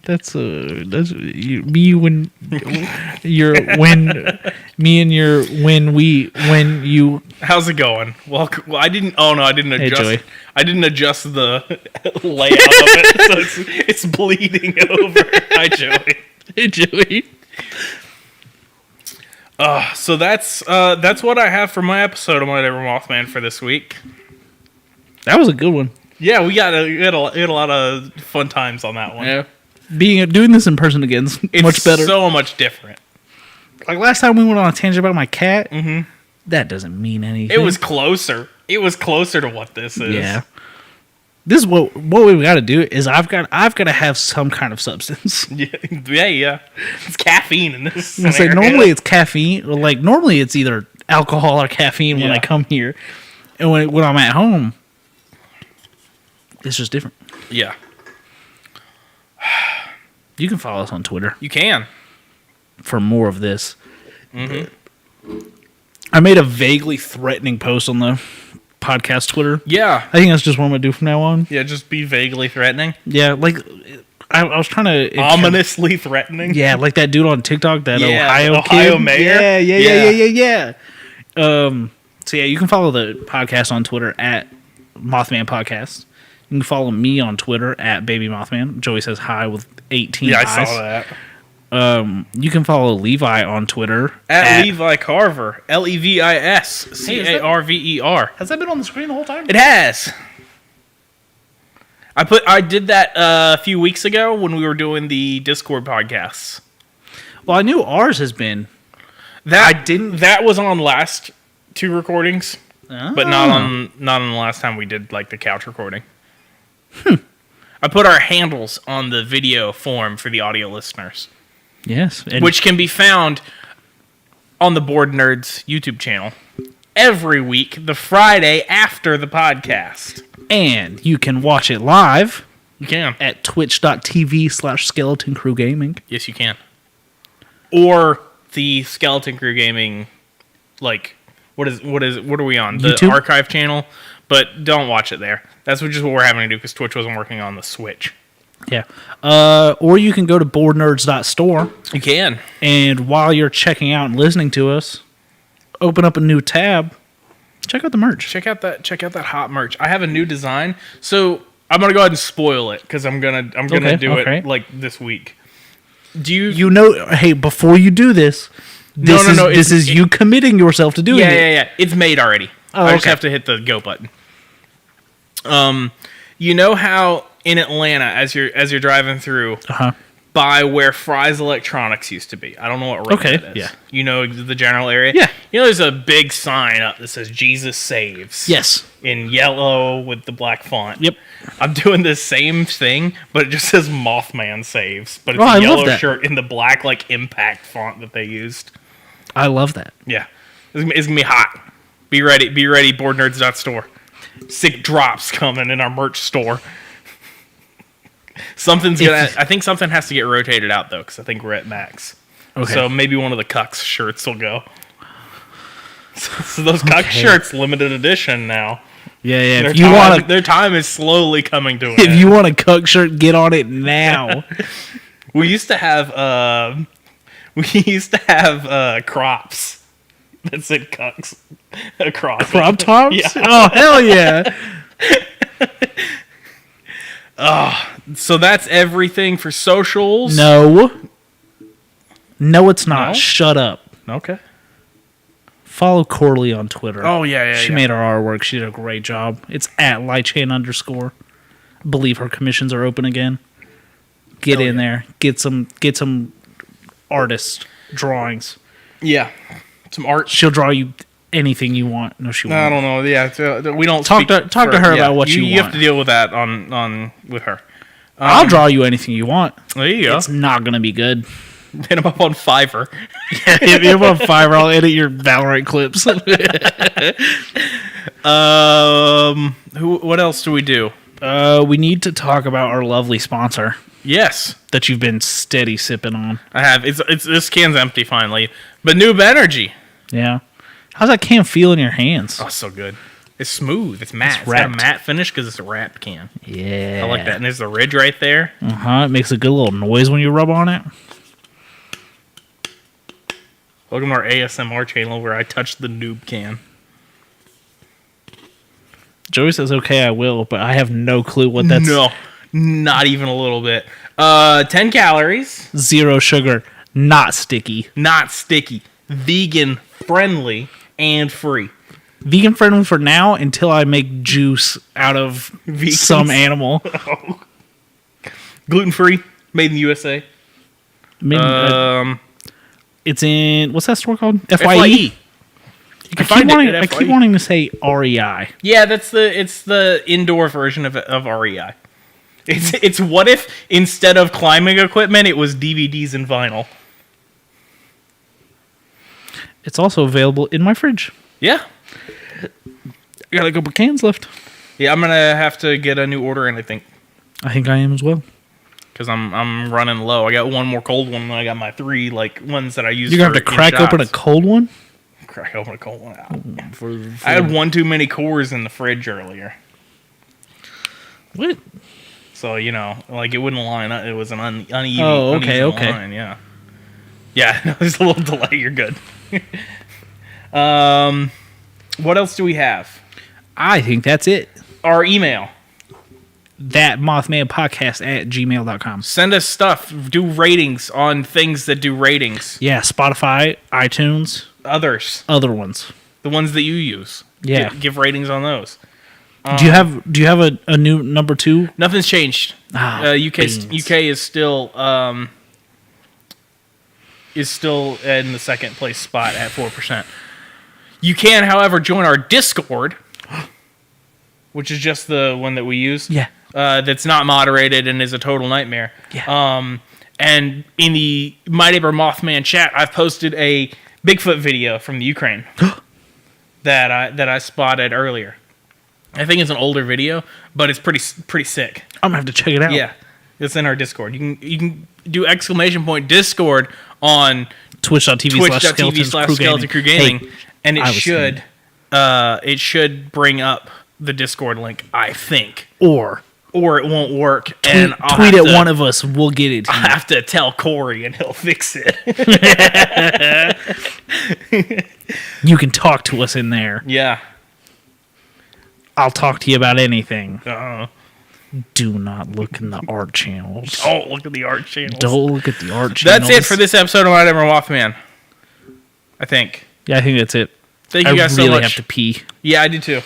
That's you, me when you're when me and your when you. How's it going? Well, I didn't. Oh no, I didn't Hey, adjust. Joey. I didn't adjust the layout of it, so it's bleeding over. Hi, Joey. Hey, Joey. So that's what I have for my episode of My Neighbor Mothman for this week. That was a good one. Yeah, we had a lot of fun times on that one. Yeah. Doing this in person again is It's much better. so much different. Like last time we went on a tangent about my cat. Mm-hmm. That doesn't mean anything. It was closer. It was closer to what this is. Yeah. This is what we've got to do is I've got to have some kind of substance. Yeah. It's caffeine in this. I say normally it's caffeine, or like normally it's either alcohol or caffeine when I come here, and when I'm at home, it's just different. Yeah. You can follow us on Twitter You can. for more of this. Mm-hmm. I made a vaguely threatening post on the podcast Twitter. Yeah. I think that's just what I'm gonna do from now on. Yeah, just be vaguely threatening. Yeah, like I was trying to Ominously threatening. Yeah, like that dude on TikTok, that Yeah, Ohio kid. mayor. Yeah. So yeah, you can follow the podcast on Twitter at Mothman Podcast. You can follow me on Twitter at Baby Mothman. Joey says hi with 18 Yeah, eyes. I saw that. You can follow Levi on Twitter At Levi Carver. LevisCarver. Has that been on the screen the whole time? It has. I did that a few weeks ago when we were doing the Discord podcasts. Well, I knew ours has been. That was on last two recordings. but not on the last time we did like the couch recording. I put our handles on the video form for the audio listeners. Yes. Which can be found on the Board Nerds YouTube channel every week, the Friday after the podcast. And you can watch it live. You can. At twitch.tv/Skeleton Crew Gaming. Yes, you can. Or the Skeleton Crew Gaming, like, what are we on? The YouTube? archive channel? But don't watch it there. That's just what we're having to do because Twitch wasn't working on the Switch. Yeah. Or you can go to boardnerds.store. You can. And while you're checking out and listening to us, open up a new tab. Check out the merch. Check out that hot merch. I have a new design. So I'm gonna go ahead and spoil it because I'm gonna do it like this week. Do you know? Hey, before you do this, this is you committing yourself to doing it. Yeah. It's made already. I just have to hit the go button. You know how in Atlanta, as you're driving through, by where Fry's Electronics used to be. I don't know what road that is. Yeah. You know the general area? Yeah. You know there's a big sign up that says Jesus Saves. Yes. In yellow with the black font. Yep. I'm doing the same thing, but it just says Mothman Saves. But it's I a yellow love that. shirt in the black like impact font that they used. I love that. Yeah. It's gonna be hot. Be ready, boardnerds.store. Sick drops coming in our merch store. I think something has to get rotated out though, because I think we're at max. Okay. So maybe one of the Cucks shirts will go. So those Cuck shirts, limited edition now. Yeah. Their time is slowly coming to an end. If you want a Cuck shirt, get on it now. We used to have crops that said Cucks across. Crop tops? Yeah. Oh hell yeah. So that's everything for socials? No, it's not. No? Shut up. Okay. Follow Corley on Twitter. Oh, yeah. She made our artwork. She did a great job. It's at @lightchain_. Believe her commissions are open again. Get in there. Get some artist drawings. Yeah. Some art. She'll draw you anything you want. No, she won't. I don't know. Yeah, we don't talk to her about what you want. You have to deal with that on with her. I'll draw you anything you want. There you go. It's not gonna be good. Hit him up on Fiverr. Hit him up on Fiverr. I'll edit your Valorant clips. What else do we do? We need to talk about our lovely sponsor. Yes, that you've been steady sipping on. I have. It's this can's empty finally, but Noob Energy. Yeah. How's that can feel in your hands? Oh, so good. It's smooth. It's matte. It's got a matte finish because it's a wrapped can. Yeah. I like that. And there's the ridge right there. It makes a good little noise when you rub on it. Welcome to our ASMR channel where I touch the Noob can. Joey says, okay, I will, but I have no clue what that's... No, not even a little bit. 10 calories. 0 sugar. Not sticky. Not sticky. Vegan friendly and free. Vegan friendly for now until I make juice out of some animal. Oh. Gluten free. Made in the USA. It's in, what's that store called? FYE. I keep wanting to say REI. Yeah, it's the indoor version of REI. It's what if instead of climbing equipment it was DVDs and vinyl. It's also available in my fridge. Yeah. I got a couple cans left. Yeah, I'm gonna have to get a new order in, I think. I think I am as well. Because I'm running low. I got one more cold one, and I got my 3 ones that I used. You're gonna have to crack open a cold one. Crack open a cold one. I had one too many cores in the fridge earlier. What? So it wouldn't line up. It was an uneven. Oh, okay. Line, yeah. Yeah, there's a little delay. You're good. What else do we have? I think that's it. Our email. That mothmanpodcast@gmail.com. Send us stuff. Do ratings on things that do ratings. Yeah, Spotify, iTunes. Other ones. The ones that you use. Yeah. Give ratings on those. Do you have a new number 2? Nothing's changed. UK is still in the second place spot at 4%. You can, however, join our Discord, which is just the one that we use. Yeah. That's not moderated and is a total nightmare. Yeah. And in the My Neighbor Mothman chat, I've posted a Bigfoot video from the Ukraine that I spotted earlier. I think it's an older video, but it's pretty sick. I'm gonna have to check it out. Yeah, it's in our Discord. You can do !Discord on Twitch.tv/Skeleton Crew Gaming, Hey, and I was it should bring up the Discord link, I think, Or or it won't work. And I'll tweet have at to- one of us. We'll get it. To I you. have to tell Corey, and he'll fix it. You can talk to us in there. Yeah. I'll talk to you about anything. Uh-huh. Do not look in the art channels. Oh, look at the art channels. Don't look at the art channels. That's it for this episode of My Neighbor Mothman. I think. Yeah, I think that's it. Thank you guys so much. I have to pee. Yeah, I do too.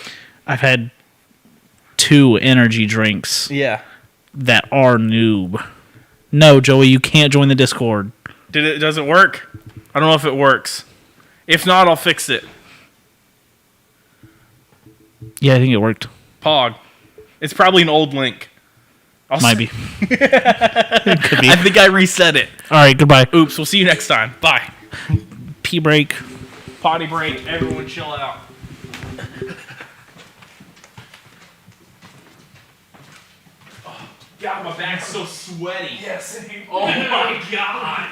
I've had 2 energy drinks Yeah. that are noob. No, Joey, you can't join the Discord. Does it work? I don't know if it works. If not, I'll fix it. Yeah, I think it worked. Pog. It's probably an old link. Might be. Could be. I think I reset it. All right, goodbye. Oops, we'll see you next time. Bye. Pee break. Potty break. Everyone chill out. Oh, God, my back's so sweaty. Yes. Oh my God.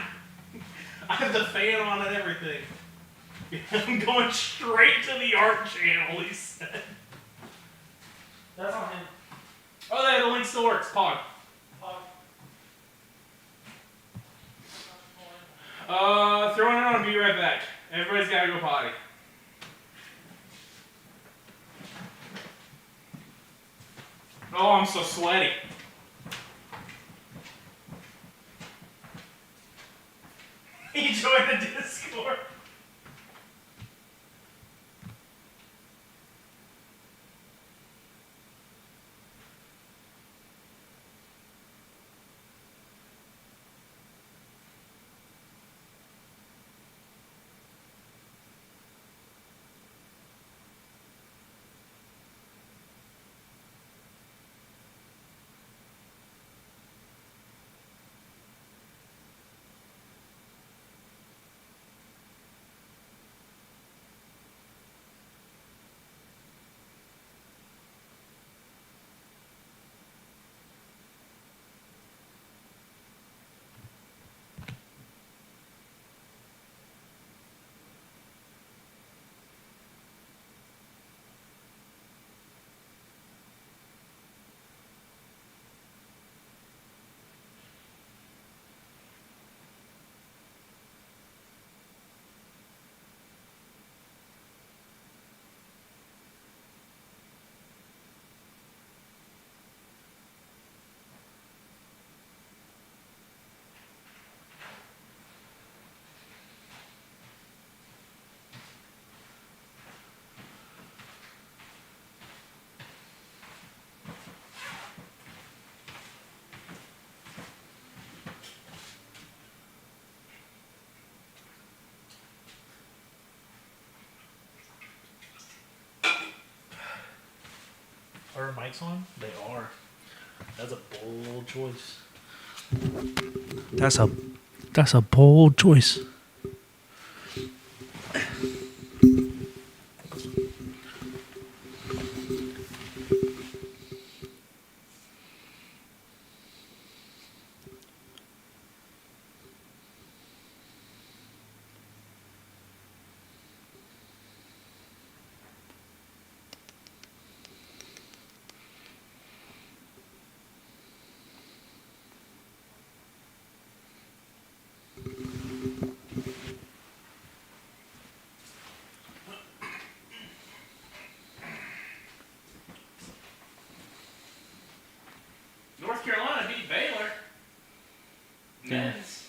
I have the fan on and everything. I'm going straight to the art channel, he said. That's on him. Oh, yeah, the link still works. Pog. Throwing it on. Be right back. Everybody's got to go potty. Oh, I'm so sweaty. He joined the Discord. Are mics on? They are. That's a bold choice. That's a bold choice. North Carolina beat Baylor. Men's.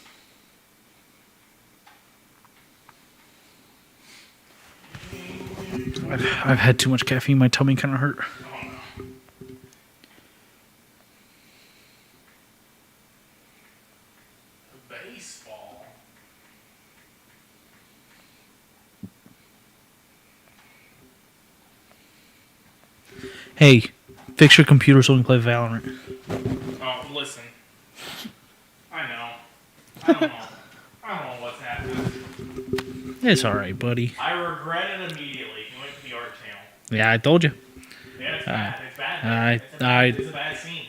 I've had too much caffeine. My tummy kind of hurt. Baseball. Hey, fix your computer so we can play Valorant. Oh, listen. I know. I don't know. I don't know what's happening. It's all right, buddy. I regret it immediately. He went to the art channel. Yeah, I told you. Yeah, it's bad. It's bad. It's a bad scene.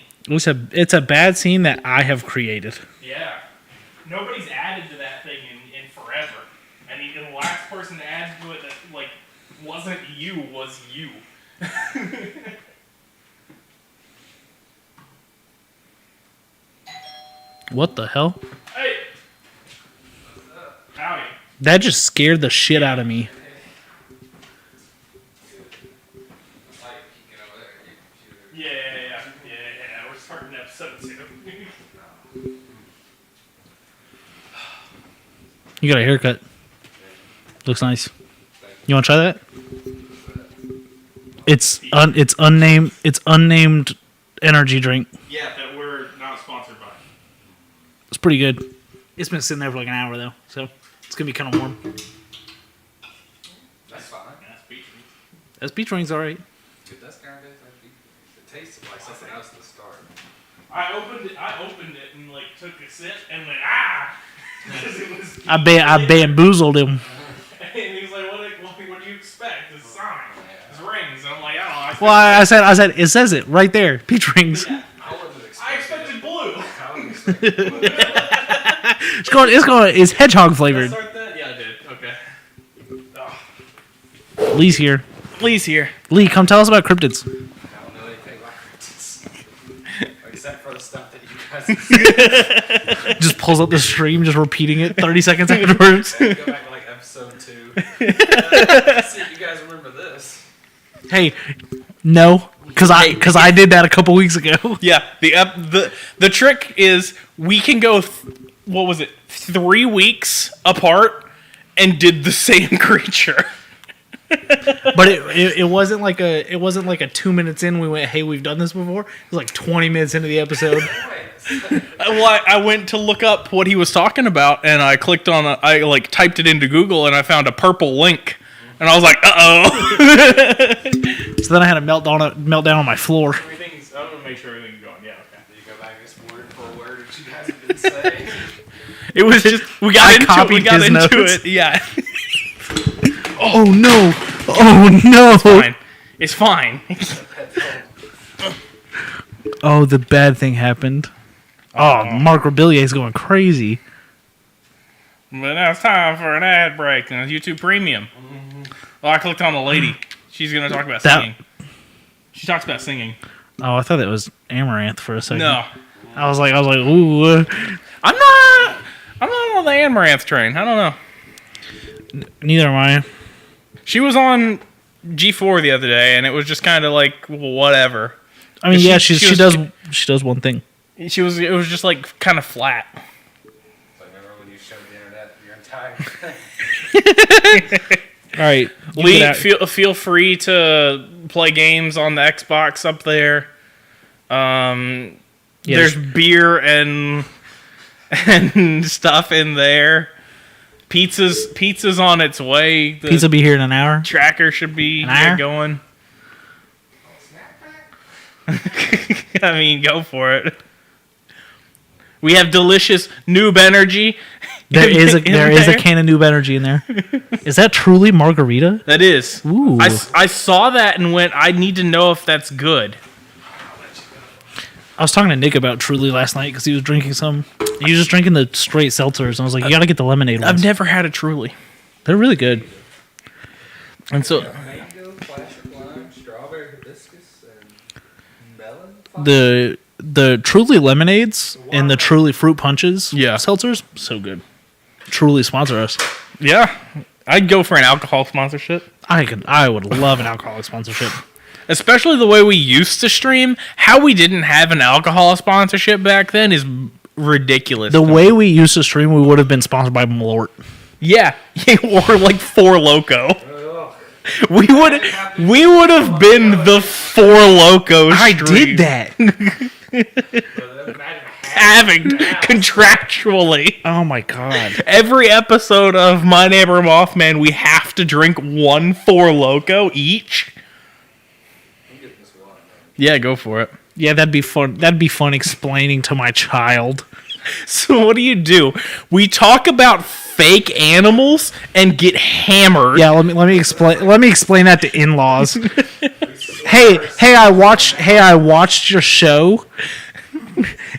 It's a bad scene that I have created. Yeah. Nobody's added to that thing in forever. And the last person to add to it that, like, wasn't you was you. What the hell? Hey! Howdy. That just scared the shit out of me. Yeah. We're starting episode 2. You got a haircut. Looks nice. You want to try that? It's unnamed energy drink. Yeah, that we're not sponsored by. It's pretty good. It's been sitting there for like an hour though, so it's gonna be kind of warm. That's fine. That's beach meat. That's beach rings, all right. It does kind of taste like beef. It tasted like something else at the start. I opened it and like took a sip and went ah. Because it was. I bamboozled him. And he was like, "What do you expect? It's Sonic. It's rings." And I'm like, "I don't know." Well, I said it says it right there. Peach rings. Yeah. I wasn't I expecting expected blue. I wasn't expecting It's hedgehog flavored. Start that? Yeah, I did. Okay. Lee's here. Lee's here. Lee, come tell us about cryptids. I don't know anything about cryptids. Except for the stuff that you guys have Just pulls up the stream, just repeating it 30 seconds afterwards. Go back to like episode 2. See if you guys remember this. Hey, no, because I did that a couple weeks ago. Yeah. The trick is we can go. What was it? 3 weeks apart and did the same creature. But it wasn't like a 2 minutes in we went, hey, we've done this before. It was like 20 minutes into the episode. Well, I went to look up what he was talking about, and I clicked on I like typed it into Google, and I found a purple link, and I was like, So then I had a meltdown on my floor. everything's. I'm gonna make sure everything's going. Yeah, okay. Did you go back and just word for word that you guys have been saying? It was just we I got into it. copied We got his into notes. it. Yeah, Oh no! Oh no! fine. It's fine. Oh, the bad thing happened. Oh, Mark Rebillier's going crazy. But now it's time for an ad break on YouTube Premium. Oh, I clicked on the lady. She's gonna talk about That- singing. She talks about singing. Oh, I thought that was Amaranth for a second. No, I was like, ooh. I'm not on the Amaranth train. I don't know. Neither am I. She was on G4 the other day, and it was just kind of like whatever. I mean, She- yeah, she she was- does one thing. It was just like kind of flat. So remember when you showed the internet your entire All right, you Lee, get out. feel free to play games on the Xbox up there. Yes. There's beer and stuff in there. Pizza's on its way. The Pizza will be here in an hour. tracker should be An hour? going. I mean, go for it. We have delicious noob energy. There is a there. can of Noob Energy in there. Is that truly margarita? That is. Ooh. I saw that and went, I need to know if that's good. I was talking to Nick about Truly last night because he was drinking some. He was just drinking the straight seltzers, and I was like, "You got to get the lemonade ones. I've never had a Truly. They're really good." And so, mango, classic lime, strawberry hibiscus, and melon. The Truly lemonades and the Truly fruit punches, Yeah. seltzers, so good. Truly sponsor us. yeah, I'd go for an alcohol sponsorship. I would love an alcoholic sponsorship. Especially the way we used to stream. How we didn't have an alcohol sponsorship back then is ridiculous. The way we used to stream, we would have been sponsored by Malort. Yeah, or like Four Loco. Ugh. We would have been the Four Loco stream. that. Imagine Having contractually. Oh my god. Every episode of My Neighbor Mothman, we have to drink one Four Loco each. I'm getting this water. Yeah, go for it. Yeah, that'd be fun. That'd be fun explaining to my child. So what do? We talk about fake animals and get hammered. Yeah, let me explain. Let me explain that to in-laws. hey, I watched your show,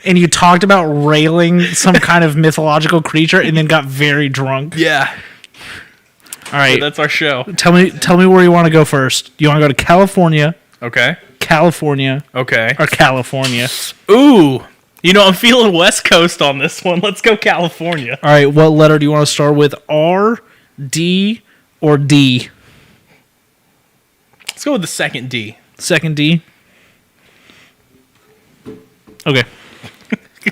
and you talked about railing some kind of mythological creature, and then got very drunk. Yeah. All right, So that's our show. tell me where you want to go first. You want to go to California, Okay. or California? Ooh. You know, I'm feeling West Coast on this one. Let's go California. All right, what letter do you want to start with? R, D, or D? Let's go with the second D. Second D. Okay.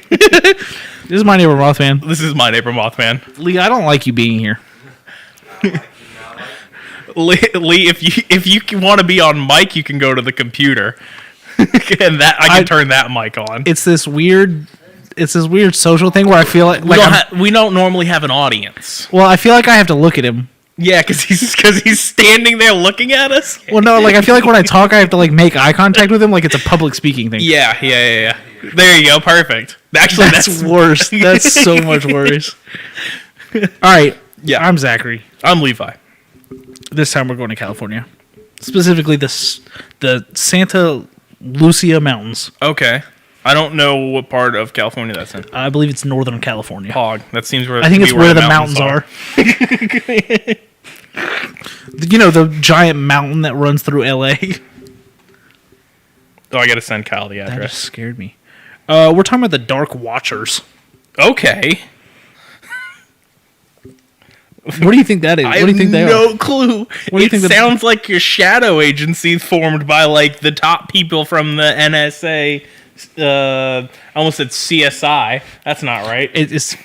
This is my neighbor Mothman. This is my neighbor Mothman. Lee, I don't like you being here. Lee, if you want to be on mic, you can go to the computer. And that I can turn that mic on. It's this weird social thing where I feel like We don't normally have an audience. well, I feel like I have to look at him. Yeah, because he's standing there looking at us. Well, no, like I feel like when I talk, I have to like make eye contact with him, like it's a public speaking thing. Yeah. There you go. Perfect. Actually, That's worse. That's so much worse. All right. Yeah. I'm Zachary. I'm Levi. This time we're going to California, specifically the Santa Lucia Mountains. Okay. I don't know what part of California that's in. I believe it's Northern California. Hog. That seems where I think it's where the mountains are. You know, the giant mountain that runs through LA. Oh, I gotta send Kyle the That address. just scared me. We're talking about the Dark Watchers. Okay. What do you think that is? What do you think they I are? have no clue. What do you think It sounds like your shadow agency formed by like the top people from the NSA. I almost said CSI. That's not right. It's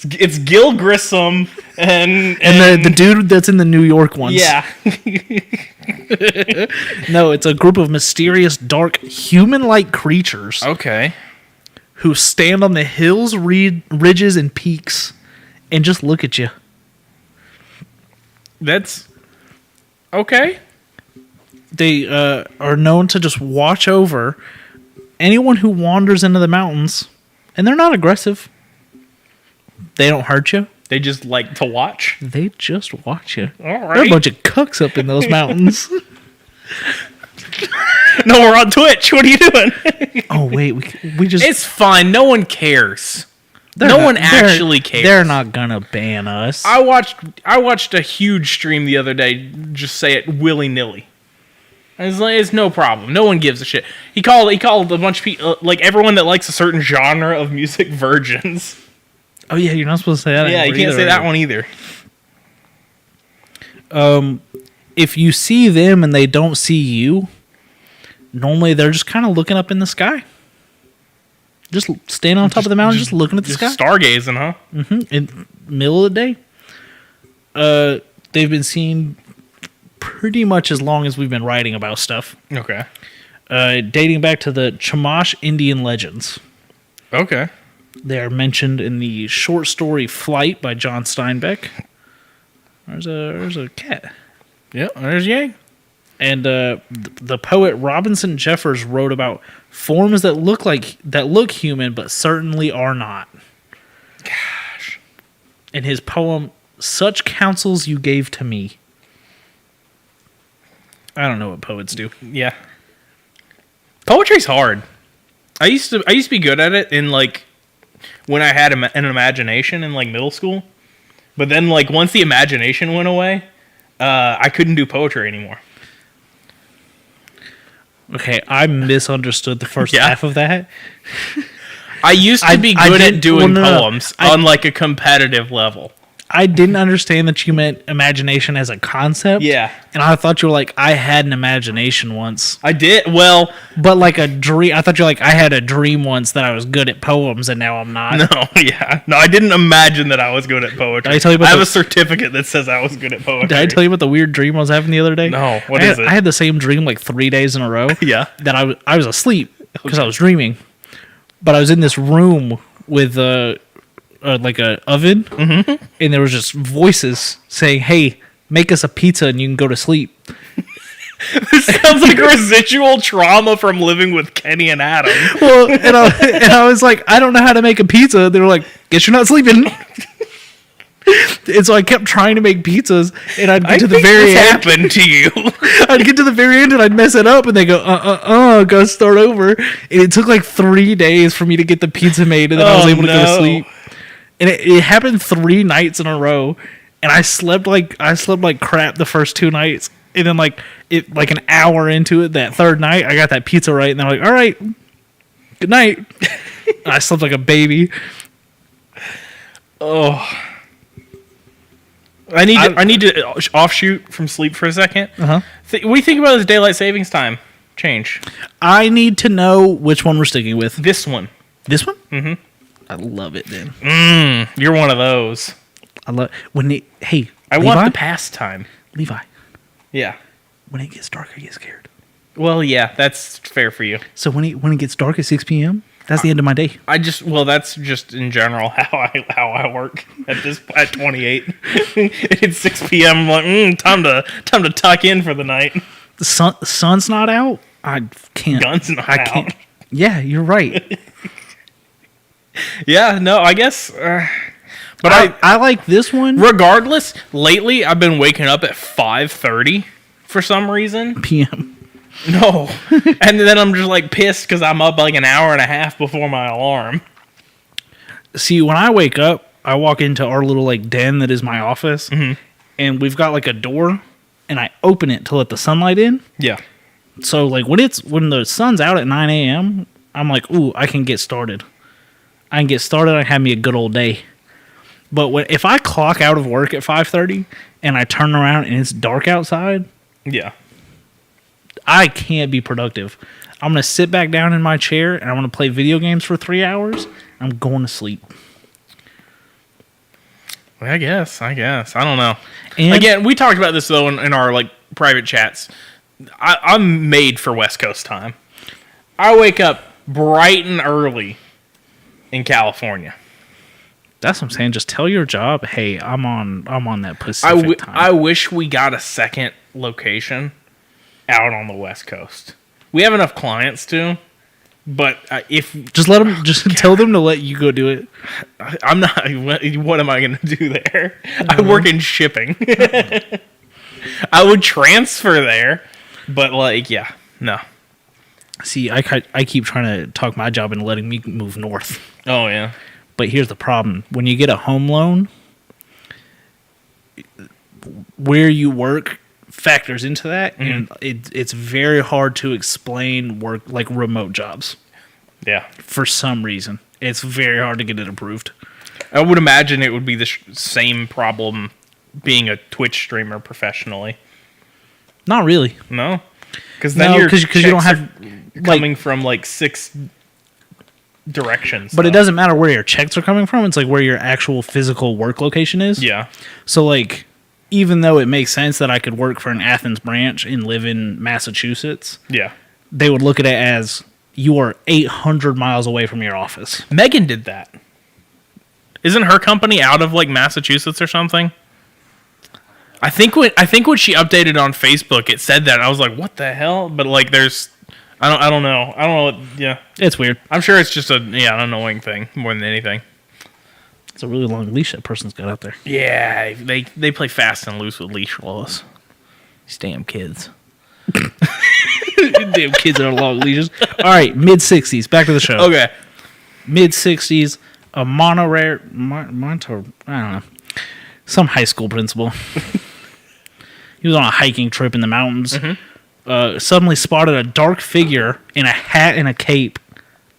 It's Gil Grissom and the dude that's in the New York ones. yeah. No, it's a group of mysterious, dark, human-like creatures Okay. who stand on the hills, ridges, and peaks and just look at you. That's okay. They are known to just watch over anyone who wanders into the mountains, and they're not aggressive. They don't hurt you. They just like to watch. They just watch you. All There are a right. bunch of cucks up in those mountains. No, we're on Twitch. What are you doing? Oh wait, we just It's fine. No one cares. they're No not- one they're- actually cares. They're not gonna ban us. I watched a huge stream the other day. Just say it willy nilly. It's no problem. No one gives a shit. He called a bunch of people, like everyone that likes a certain genre of music, virgins. Oh yeah, you're not supposed to say that. Yeah, you anymore can't either, say that are one either. you? If you see them and they don't see you, normally they're just kind of looking up in the sky. Just standing on top of the mountain, just looking at the Just sky. stargazing, huh? In middle of the day. They've been seen pretty much as long as we've been writing about stuff. Okay. Dating back to the Chumash Indian legends. Okay. They are mentioned in the short story Flight by John Steinbeck. There's a cat. Yeah, there's Yang. And the poet Robinson Jeffers wrote about forms that look human but certainly are not. Gosh. In his poem Such Counsels You Gave to Me. I don't know what poets do. Yeah. Poetry's hard. I used to be good at it in like when I had an imagination in like middle school. But then like once the imagination went away, I couldn't do poetry anymore. Okay, I misunderstood the first Yeah. half of that. I used to be I good did- at doing well, no. poems on like a competitive level. I didn't understand that you meant imagination as a concept. Yeah. And I thought you were like, I had an imagination once. I did. Well, But like a dream, I thought you were like, I had a dream once that I was good at poems and now I'm not. no, yeah. No, I didn't imagine that I was good at poetry. Did I tell you about I have the- a certificate that says I was good at poetry. Did I tell you about the weird dream I was having the other day? No, what I is had, it? I had the same dream like 3 days in a row. Yeah. That I was asleep because I was dreaming. But I was in this room with like a oven, and there was just voices saying, "Hey, make us a pizza and you can go to sleep." This sounds like residual trauma from living with Kenny and Adam. Well, and I was like, I don't know how to make a pizza. They were like, guess you're not sleeping. And so I kept trying to make pizzas, and I'd get to the very end. Happened to you? I'd get to the very end, and I'd mess it up, and they go, go start over. And it took like 3 days for me to get the pizza made, and then I was able to go to sleep. And it happened 3 nights in a row, and I slept like crap the first 2 nights, and then like an hour into it, that third night, I got that pizza right, and they're like, all right, good night. And I slept like a baby. Oh. I need to offshoot from sleep for a second. Uh-huh. What do you think about this daylight savings time change? I need to know which one we're sticking with. This one. This one? Mm-hmm. I love it, then. You're one of those. I love when it. Hey, I Levi? want the pastime. Levi, Yeah. when it gets dark, I get scared. Well, yeah, that's fair for you. So when it gets dark at 6 p.m., that's the end of my day. That's just in general how I work at 28. It's 6 p.m. I'm like, time to tuck in for the night. The sun's not out. I can't. Gun's not I can't. out. Yeah, you're right. Yeah, no, I guess. But I like this one. regardless, lately I've been waking up at 5:30 for some reason. PM. No, and then I'm just like pissed because I'm up like an hour and a half before my alarm. See, when I wake up, I walk into our little like den that is my office, and we've got like a door, and I open it to let the sunlight in. Yeah. So like when the sun's out at 9 a.m., I'm like, ooh, I can get started. I have me a good old day. But if I clock out of work at 5:30 and I turn around and it's dark outside, Yeah. I can't be productive. I'm going to sit back down in my chair and I'm going to play video games for 3 hours. I'm going to sleep. I guess. I don't know. And Again, we talked about this though in our like private chats. I'm made for West Coast time. I wake up bright and early in California. that's what I'm saying. Just tell your job, hey, I'm on that Pacific time. I wish we got a second location out on the West Coast. We have enough clients to, but if just let them. Just tell them to let you go do it. I'm not, what am I going to do there? I work in shipping. I would transfer there, but like, yeah, no. See, I keep trying to talk my job into letting me move north. Oh yeah. But here's the problem: when you get a home loan, where you work factors into that, and it's very hard to explain work like remote jobs. Yeah. For some reason, it's very hard to get it approved. I would imagine it would be the same problem being a Twitch streamer professionally. Not really. No, because then because you don't have coming from like 6 directions. But it doesn't matter where your checks are coming from. It's like where your actual physical work location is. Yeah. So like, even though it makes sense that I could work for an Athens branch and live in Massachusetts, Yeah. they would look at it as you are 800 miles away from your office. Megan did that. Isn't her company out of like Massachusetts or something? I think when she updated on Facebook, it said that. I was like, "What the hell?" But like, I don't know. Yeah, It's weird. I'm sure it's just an annoying thing more than anything. It's a really long leash that person's got out there. Yeah, they play fast and loose with leash laws. These damn kids. Damn kids that are long leashes. All right, mid 60s. Back to the show. Okay. Mid 60s. A I don't know. Some high school principal. He was on a hiking trip in the mountains. Suddenly spotted a dark figure in a hat and a cape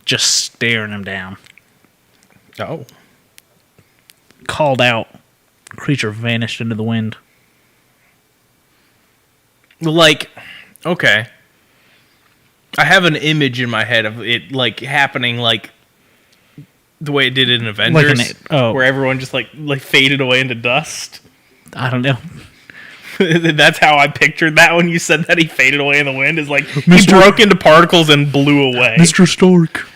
just staring him down. Oh. Called out. Creature vanished into the wind. Like, okay. I have an image in my head of it like happening like the way it did in Avengers, where everyone just like faded away into dust. I don't know. That's how I pictured that when you said that he faded away in the wind. Is like he broke into particles and blew away. Mr. Stark.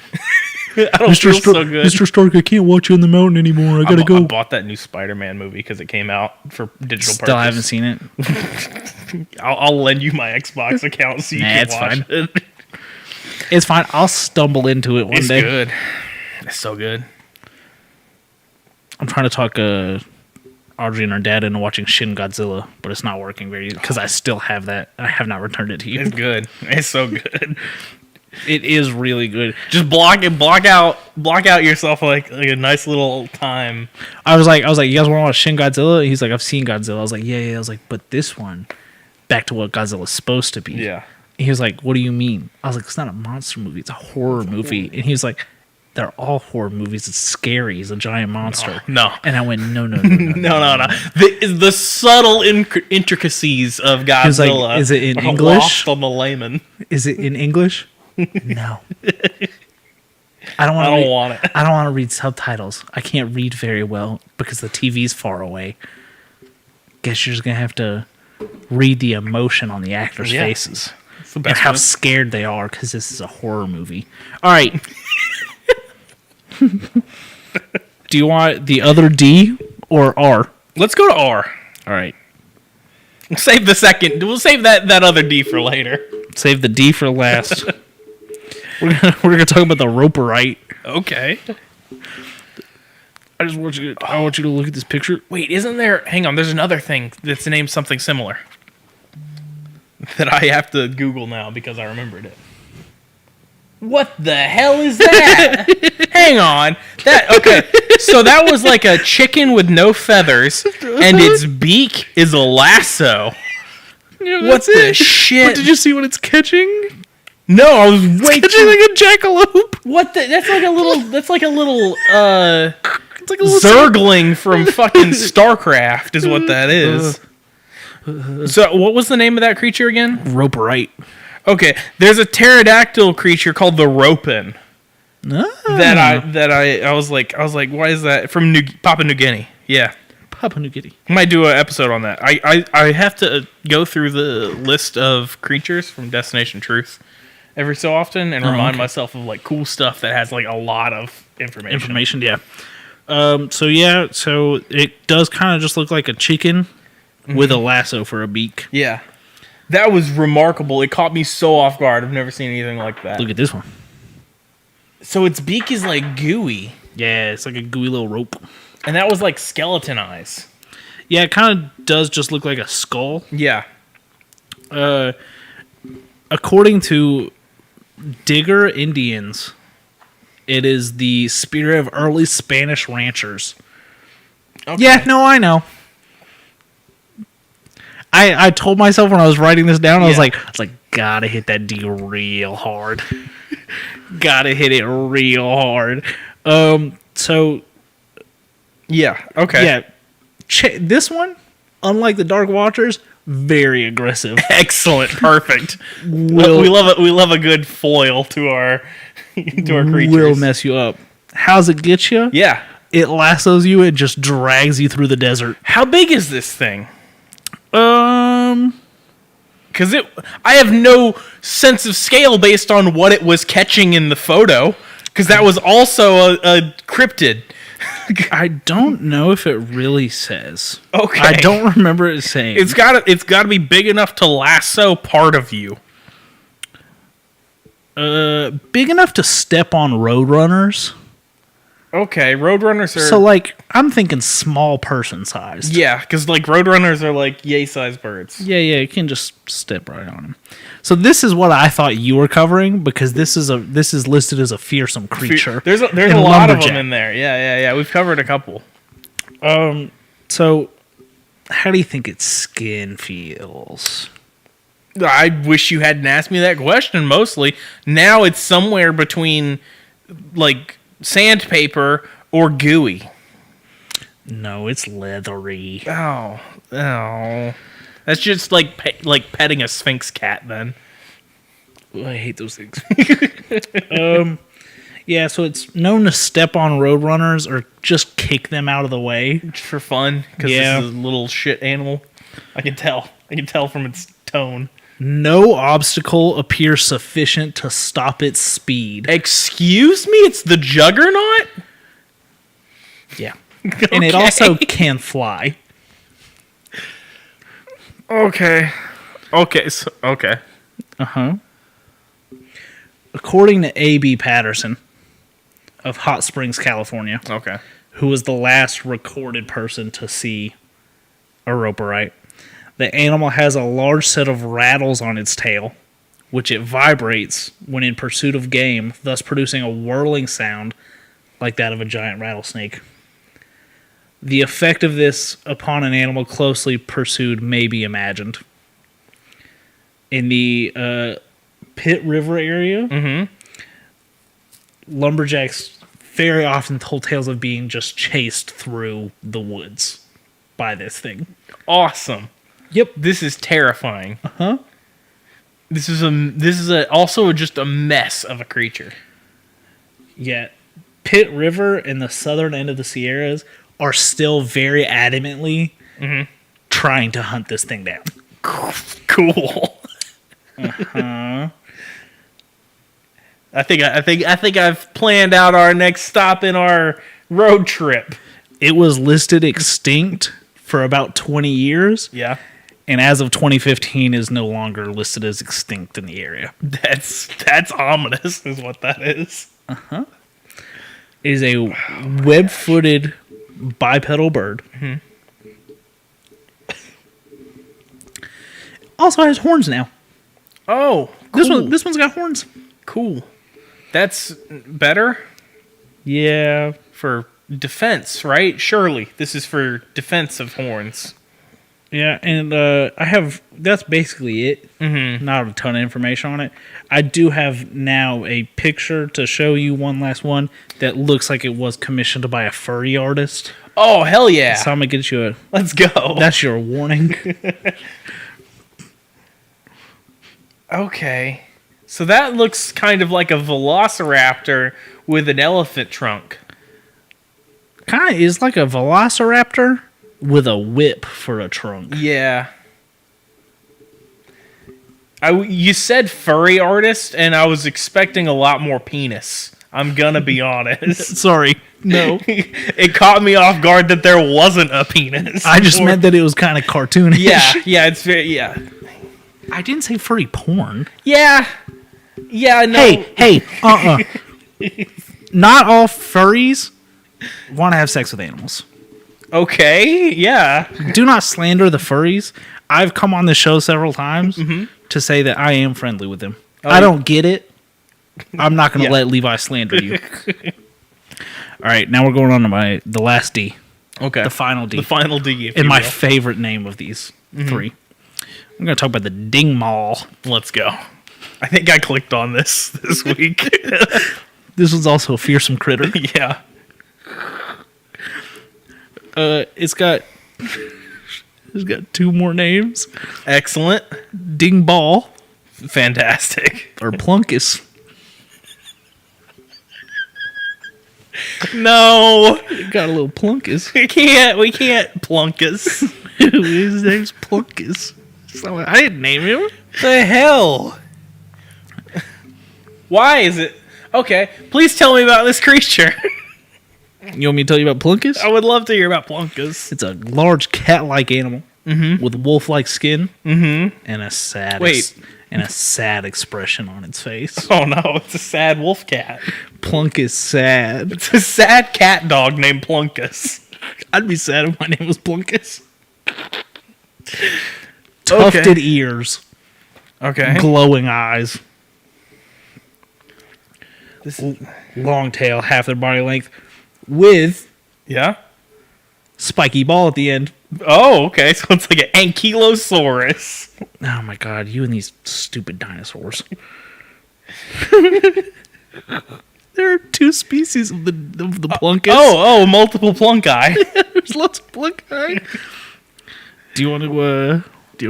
I don't feel so good. Mr. Stark, I can't watch you on the mountain anymore. I gotta I go. bought that new Spider-Man movie because it came out for digital Still purchase. haven't seen it. I'll lend you my Xbox account so you can it's watch fine. it. It's fine. I'll stumble into it one It's day. good. It's so good. I'm trying to talk Audrey and her dad into watching Shin Godzilla, but it's not working very because I still have that. I have not returned it to you. It's good. It's so good. It is really good. Just block out yourself like a nice little time. I was like, you guys want to watch Shin Godzilla? He's like, I've seen Godzilla. I was like, yeah. I was like, but this one, back to what Godzilla's supposed to be. Yeah. He was like, what do you mean? I was like, it's not a monster movie. It's a horror movie. And he was like, they're all horror movies. It's scary. He's a giant monster. No. And I went, no. No. The subtle intricacies of He was like, Godzilla is it in are English? lost on the layman. Is it in English? No. I don't want it. I don't want to read subtitles. I can't read very well because the TV's far away. Guess you're just going to have to read the emotion on the actors' Yeah. faces. It's the And best how one. scared they are because this is a horror movie. All right. Do you want the other D or R? Let's go to R. All right. Save the second. We'll save that other D for later. Save the D for last. we're gonna talk about the Roperite. Okay. I want you to look at this picture. Wait, isn't there? Hang on. There's another thing that's named something similar that I have to Google now because I remembered it. What the hell is that? Hang on. So that was like a chicken with no feathers, and its beak is a lasso. What the shit? But did you see what it's catching? No, I was way Catching too. like a jackalope. What the? That's like a little. It's like a little. It's like a little Zergling from fucking StarCraft is what that is. So, what was the name of that creature again? Roperite. Okay, there's a pterodactyl creature called the Ropin that I was like, why is that from Papua New Guinea? Yeah, Papua New Guinea. I might do an episode on that. I have to go through the list of creatures from Destination Truth every so often and remind myself of like cool stuff that has like a lot of information. Yeah. So it does kind of just look like a chicken with a lasso for a beak. Yeah. That was remarkable. It caught me so off guard. I've never seen anything like that. Look at this one. So its beak is like gooey. Yeah, it's like a gooey little rope. And that was like skeleton eyes. Yeah, it kind of does just look like a skull. Yeah. According to Digger Indians, it is the spirit of early Spanish ranchers. Okay. Yeah, no, I know. I told myself when I was writing this down, I was like, gotta hit that D real hard. Gotta hit it real hard. So Yeah. Okay. yeah, this one, unlike the Dark Watchers, very aggressive. Excellent. Perfect. We love it. We love a good foil to our creatures. Will mess you up. How's it get you? Yeah. It lassos you and just drags you through the desert. How big is this thing? Because I have no sense of scale based on what it was catching in the photo. Because that was also a cryptid. I don't know if it really says. Okay. I don't remember it saying. It's got to be big enough to lasso part of you. Big enough to step on roadrunners. Okay, roadrunners are. So, like, I'm thinking small person sized. Yeah, because like roadrunners are like yay-sized birds. Yeah, you can just step right on them. So this is what I thought you were covering because this is listed as a fearsome creature. There's a and lot of lumberjack. them in there. Yeah. We've covered a couple. So, how do you think its skin feels? I wish you hadn't asked me that question. Mostly now it's somewhere between like sandpaper or gooey. No, it's leathery. Oh, that's just like petting a Sphinx cat. Then Oh, I hate those things. Yeah, so it's known to step on roadrunners or just kick them out of the way. just for fun because Yeah. this is a little shit animal. I can tell from its tone. No obstacle appears sufficient to stop its speed. Excuse me? It's the Juggernaut? Yeah. And it also can fly. Okay. Okay. Uh-huh. According to A.B. Patterson of Hot Springs, California, Okay. who was the last recorded person to see a roperite, the animal has a large set of rattles on its tail, which it vibrates when in pursuit of game, thus producing a whirling sound like that of a giant rattlesnake. The effect of this upon an animal closely pursued may be imagined. In the Pitt River area, lumberjacks very often told tales of being just chased through the woods by this thing. Awesome. Yep. This is terrifying. Uh-huh. This is also just a mess of a creature. Yet Pitt River and the southern end of the Sierras are still very adamantly trying to hunt this thing down. Cool. I think I've planned out our next stop in our road trip. It was listed extinct for about 20 years, Yeah. and as of 2015 is no longer listed as extinct in the area. That's ominous is what that is. It is a web-footed bipedal bird. Also has horns now. Oh, cool. This one's got horns. Cool. That's better Yeah. for defense, right? Surely this is for defense of horns. Yeah, and that's basically it. Not a ton of information on it. I do have now a picture to show you one last one that looks like it was commissioned by a furry artist. Oh, hell yeah. So I'm going to get you Let's go. that's your warning. Okay. So that looks kind of like a velociraptor with an elephant trunk. Kind of is like a velociraptor with a whip for a trunk. Yeah. You said furry artist, and I was expecting a lot more penis. I'm gonna be honest. Sorry. No. It caught me off guard that there wasn't a penis. I just meant that it was kind of cartoonish. Yeah, it's very, yeah. I didn't say furry porn. Yeah, no. Hey, Not all furries want to have sex with animals. Okay, yeah. Do not slander the furries. I've come on the show several times to say that I am friendly with them. I don't get it. I'm not going to let Levi slander you. All right, now we're going on to the last D. Okay. The final D. The final D, if And you my will. favorite name of these three. I'm going to talk about the ding mall. Let's go. I think I clicked on this week. This was also a fearsome critter. Yeah. It's got two more names. Excellent. Ding ball Fantastic. or plunkus. No. Got a little plunkus. We can't plunkus. His name's Plunkus. So I didn't name him. The hell? Why is it? Okay, please tell me about this creature. You want me to tell you about Plunkus? I would love to hear about plunkus. It's a large cat-like animal with wolf-like skin and a sad expression on its face. Oh no, it's a sad wolf cat. Plunk is sad. It's a sad cat dog named Plunkus. I'd be sad if my name was Plunkus. Tufted ears, Okay. glowing eyes, This long tail, half their body length, with yeah. spiky ball at the end. Oh, okay. So it's like an ankylosaurus. Oh my god, you and these stupid dinosaurs. There are two species of the plunkus. Oh, multiple plunki. There's lots of plunki. Do you want to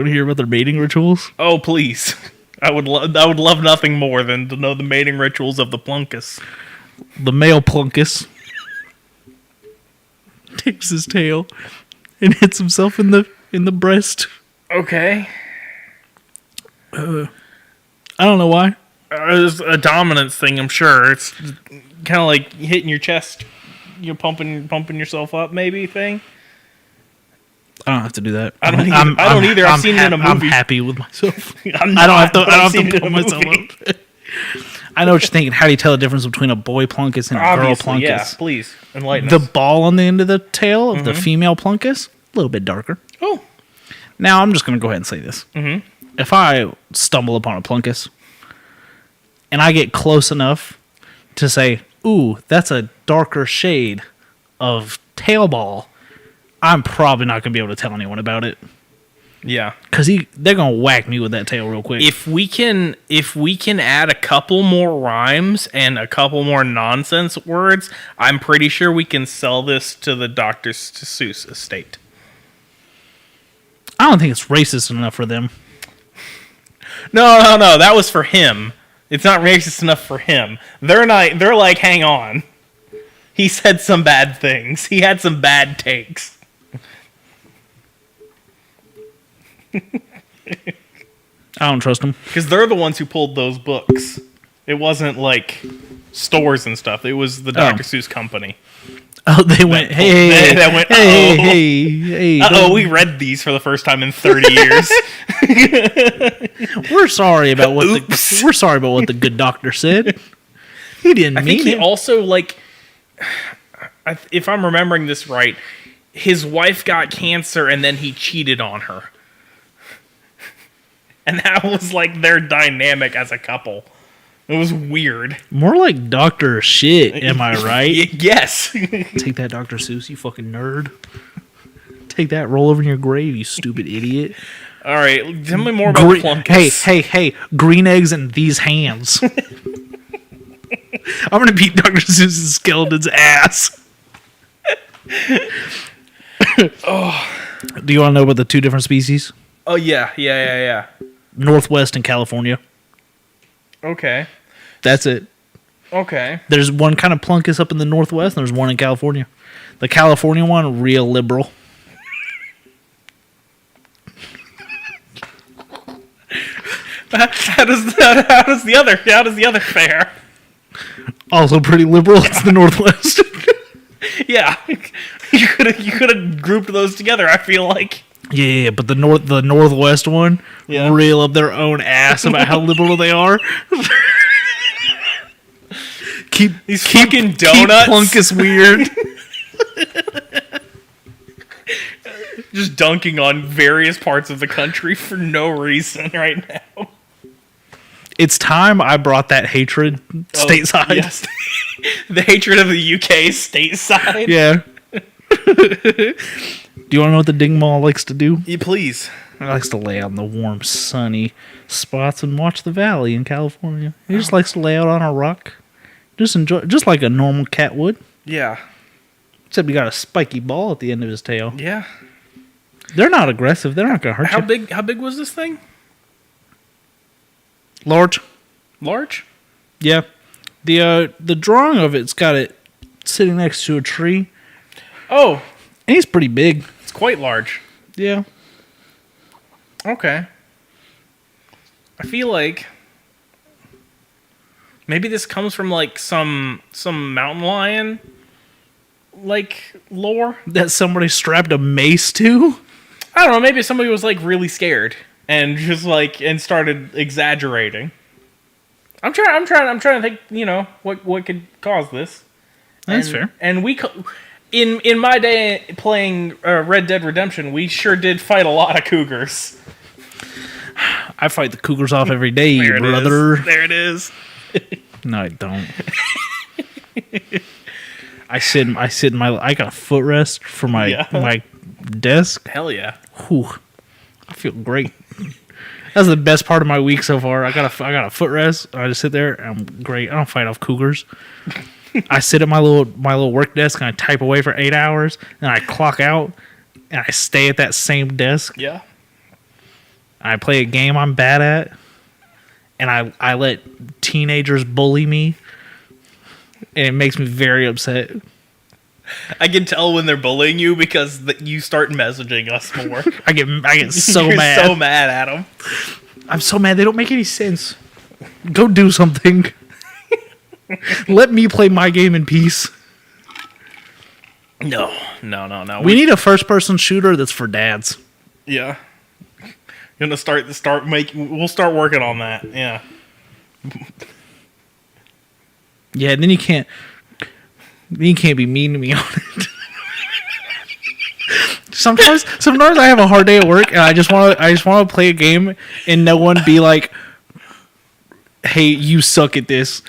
hear about their mating rituals? Oh, please. I would love nothing more than to know the mating rituals of the plunkus. The male plunkus takes his tail and hits himself in the breast. Okay. I don't know why. It's a dominance thing, I'm sure. It's kind of like hitting your chest, you're pumping yourself up, maybe thing. I don't have to do that. I don't either. I've seen it in a movie. I'm happy with myself. I'm I don't not, but I've have seen to it put in a myself movie. up. I know what you're thinking. How do you tell the difference between a boy plunkus and a girl Obviously, plunkus? yeah. Please enlighten The us. ball on the end of the tail of the female plunkus, a little bit darker. Oh, Now, I'm just going to go ahead and say this. Mm-hmm. If I stumble upon a plunkus and I get close enough to say, ooh, that's a darker shade of tail ball, I'm probably not going to be able to tell anyone about it. yeah. Because they're going to whack me with that tail real quick. If we can add a couple more rhymes and a couple more nonsense words, I'm pretty sure we can sell this to the Dr. Seuss estate. I don't think it's racist enough for them. No. That was for him. It's not racist enough for him. They're not. They're like, hang on. He said some bad things. He had some bad takes. I don't trust them. Because they're the ones who pulled those books. It wasn't like stores and stuff. It was the Dr. Seuss company. Oh, they went, hey, That went, hey, uh-oh. hey. We read these for the first time in 30 years. We're sorry about what Oops. we're sorry about what the good doctor said. He didn't I think mean he it. also, like, if I'm remembering this right, his wife got cancer and then he cheated on her. And that was, like, their dynamic as a couple. It was weird. More like Dr. Shit, am I right? Yes. Take that, Dr. Seuss, you fucking nerd. Take that, roll over in your grave, you stupid idiot. All right, tell me more about the Plunkus. Hey, green eggs in these hands. I'm gonna beat Dr. Seuss's skeleton's ass. Do you want to know about the two different species? Oh, yeah. Northwest and California. Okay. That's it. Okay. There's one kind of plunkus up in the Northwest, and there's one in California. The California one, real liberal. How does the other fare? Also pretty liberal. It's the Northwest. Yeah. You could have grouped those together, I feel like. Yeah, but the Northwest one, Yeah. reel up their own ass about how liberal they are. keep fucking keep donuts. Plunkus weird. Just dunking on various parts of the country for no reason right now. It's time I brought that hatred stateside. Oh, yes. The hatred of the UK stateside. Yeah. Do you want to know what the ding mall likes to do? Yeah, please. He likes to lay out in the warm, sunny spots and watch the valley in California. He just likes to lay out on a rock. Just enjoy, just like a normal cat would. Yeah. Except he got a spiky ball at the end of his tail. Yeah. They're not aggressive. They're not going to hurt you. How big was this thing? Large. Large? Yeah. The drawing of it's got it sitting next to a tree. Oh, And he's pretty big. it's quite large. Yeah. Okay. I feel like maybe this comes from like some mountain lion like lore. That somebody strapped a mace to? I don't know, maybe somebody was like really scared and just like and started exaggerating. I'm trying to think, you know, what could cause this. That's And- fair. And in my day playing Red Dead Redemption, we sure did fight a lot of cougars. I fight the cougars off every day, There it brother. is. There it is. No, I don't. I sit in my. I got a footrest for my Yeah. my desk. Hell yeah. Whew, I feel great. That's the best part of my week so far. I got a footrest. I just sit there. I'm great. I don't fight off cougars. I sit at my little work desk and I type away for 8 hours. And I clock out and I stay at that same desk. Yeah. I play a game I'm bad at, and I let teenagers bully me, and it makes me very upset. I can tell when they're bullying you because you start messaging us more. I get so You're mad. so mad at them. I'm so mad. They don't make any sense. Go do something. Let me play my game in peace. No. We need a first-person shooter that's for dads. Yeah. Gonna start making. We'll start working on that. Yeah. Yeah, and then you can't be mean to me on it. Sometimes I have a hard day at work and I just want to play a game and no one be like, "Hey, you suck at this."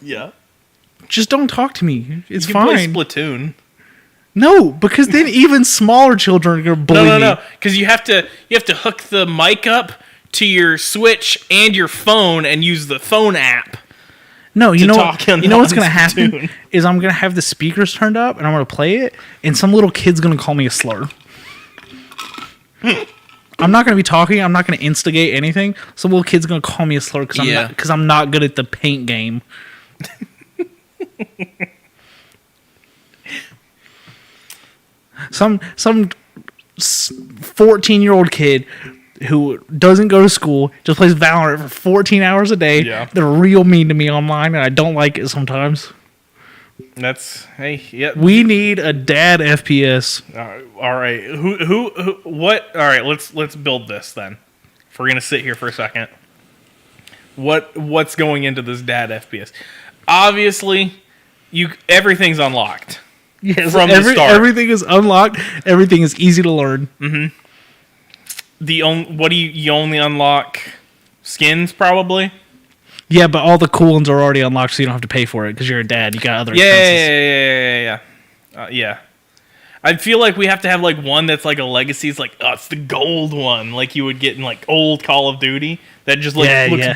Yeah. Just don't talk to me. It's You can play fine. Splatoon. No, because then even smaller children are gonna bully me. No. Because you have to hook the mic up to your Switch and your phone and use the phone app. No, you know talk what? You know what's on gonna happen Splatoon. is I'm gonna have the speakers turned up and I'm gonna play it, and some little kid's gonna call me a slur. I'm not gonna be talking. I'm not gonna instigate anything. Some little kid's gonna call me a slur because I'm not good at the paint game. Some 14-year-old kid who doesn't go to school, just plays Valorant for 14 hours a day. Yeah. They're real mean to me online, and I don't like it sometimes. Yeah. We need a dad FPS. All right. Who? What? All right. Let's build this then. If we're gonna sit here for a second, what's going into this dad FPS? Obviously, everything's unlocked. Yes, From the start. Everything is unlocked. Everything is easy to learn. You only unlock skins probably. Yeah, but all the cool ones are already unlocked, so you don't have to pay for it because you're a dad. You got other expenses. Yeah. I feel like we have to have like one that's like a legacy. It's like, oh, it's the gold one, like you would get in like old Call of Duty that just looks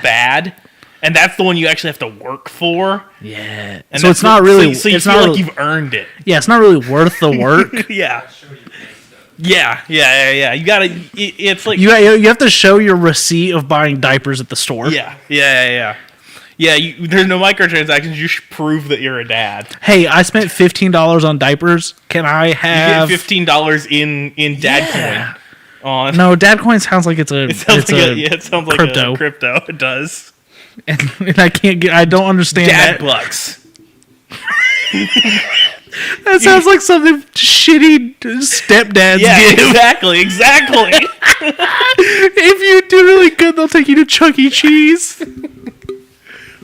bad, and that's the one you actually have to work for. Yeah, And so it's not really. So you it's feel not like really, you've earned it. Yeah, it's not really worth the work. Yeah. Show you guys stuff. Yeah. You gotta. It's like you have to show your receipt of buying diapers at the store. Yeah. There's no microtransactions. You should prove that you're a dad. Hey, I spent $15 on diapers. Can I have You get $15 in dad coin. On No, dad coin sounds like it's a. it sounds like crypto. a crypto. It does. And I can't get. I don't understand Dad that. bucks. That sounds like something shitty stepdads Yeah, give. exactly. If you do really good, they'll take you to Chuck E. Cheese.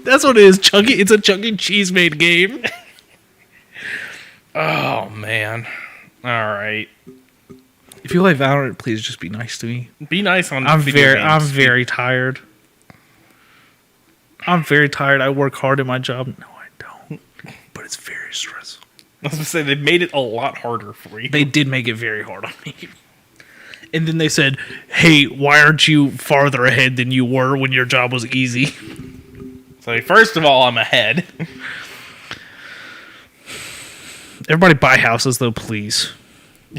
That's what it is. It's a Chuck E. Cheese made game. Oh man. All right. If you like Valorant, please just be nice to me. Be nice on. I'm video games. very tired. I'm very tired. I work hard at my job. No, I don't. But it's very stressful. I was gonna say they made it a lot harder for you. They did make it very hard on me. And then they said, "Hey, why aren't you farther ahead than you were when your job was easy?" So first of all, I'm ahead. Everybody buy houses though, please.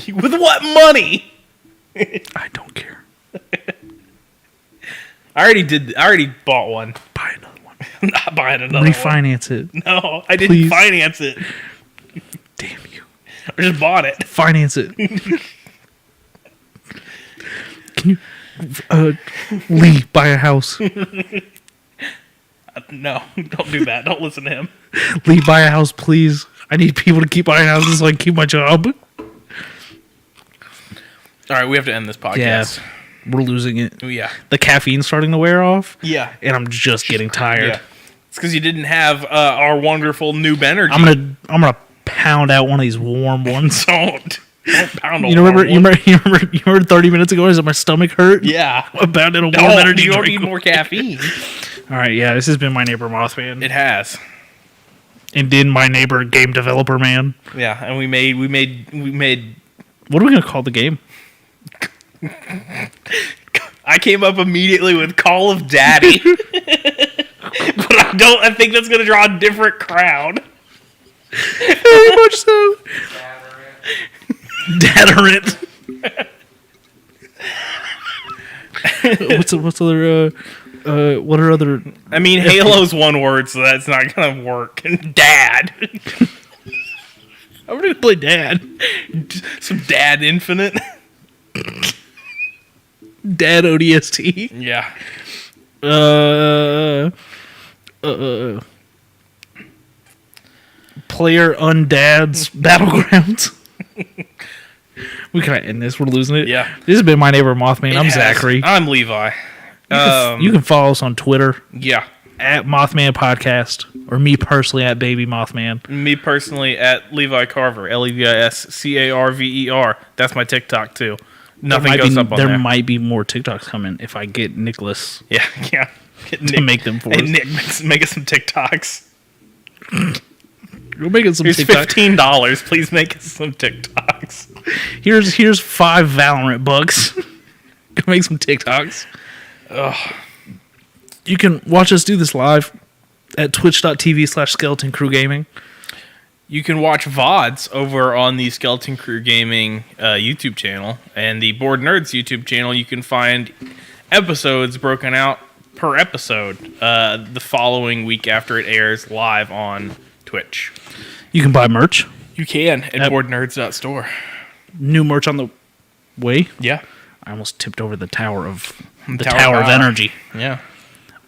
With what money? I don't care. I already bought one. Buy another one. I'm not buying another one. Refinance it. No, I didn't Please. finance it. Damn you. I just bought it. Finance it. Can you Lee, buy a house. No, don't do that. Don't listen to him. Lee, buy a house, please. I need people to keep buying houses so I can keep my job. All right, we have to end this podcast. We're losing it. Oh, yeah. The caffeine's starting to wear off. Yeah. And I'm just getting tired. Yeah. It's because you didn't have our wonderful noob energy. I'm gonna pound out one of these warm ones. Don't pound a You remember? warm one. You remember 30 minutes ago? Is my stomach hurt? Yeah. I pounded a warm No, energy you don't drink. need more caffeine. All right, yeah. This has been my neighbor Mothman, It has. and then my neighbor game developer man. Yeah, and we made. What are we gonna call the game? I came up immediately with Call of Daddy, but I think that's gonna draw a different crowd. Very much so. Gather it. Dadarant. What's other? What are other? I mean, Halo's one word, so that's not gonna work. And Dad, I'm gonna play Dad. some Dad Infinite. Dad ODST. Yeah. Player Undads Battlegrounds. We gotta end this. We're losing it. Yeah. This has been My Neighbor Mothman. I'm Zachary. I'm Levi. You can follow us on Twitter Yeah. at Mothman Podcast, or me personally at Baby Mothman. Me personally at Levi Carver, LevisCarver. That's my TikTok too. Nothing goes up on there. There might be more TikToks coming if I get Nicholas Yeah. Get to make them for Hey, us. Nick, make us some TikToks. We're making some Here's TikToks. $15. Please make us some TikToks. Here's 5 Valorant bucks. Go make some TikToks. Ugh. You can watch us do this live at twitch.tv/Skeleton Crew Gaming. You can watch VODs over on the Skeleton Crew Gaming YouTube channel and the Board Nerds YouTube channel. You can find episodes broken out per episode the following week after it airs live on Twitch. You can buy merch. You can at boardnerds.store. New merch on the way. Yeah. I almost tipped over the tower of Tower of Power. energy. Yeah.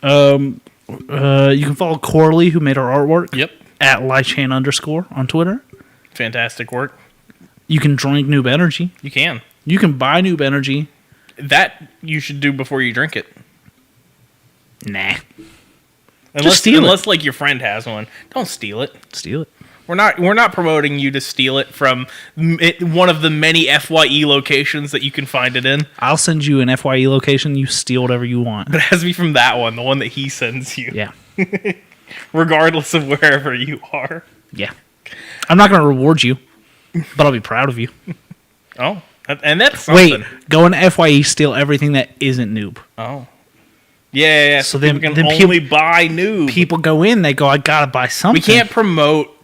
You can follow Corley, who made our artwork. Yep. At Lychan_ on Twitter. Fantastic work. You can drink Noob Energy. You can. You can buy Noob Energy. That you should do before you drink it. Nah. Unless steal it. like your friend has one. Don't steal it. Steal it. We're not promoting you to steal it from one of the many FYE locations that you can find it in. I'll send you an FYE location. You steal whatever you want. But it has to be from that one, the one that he sends you. Yeah. Regardless of wherever you are. Yeah. I'm not going to reward you, but I'll be proud of you. Oh, and that's something. Wait, go into FYE, steal everything that isn't Noob. Oh. Yeah. So people then can only buy Noob. People go in, they go, I got to buy something. We can't promote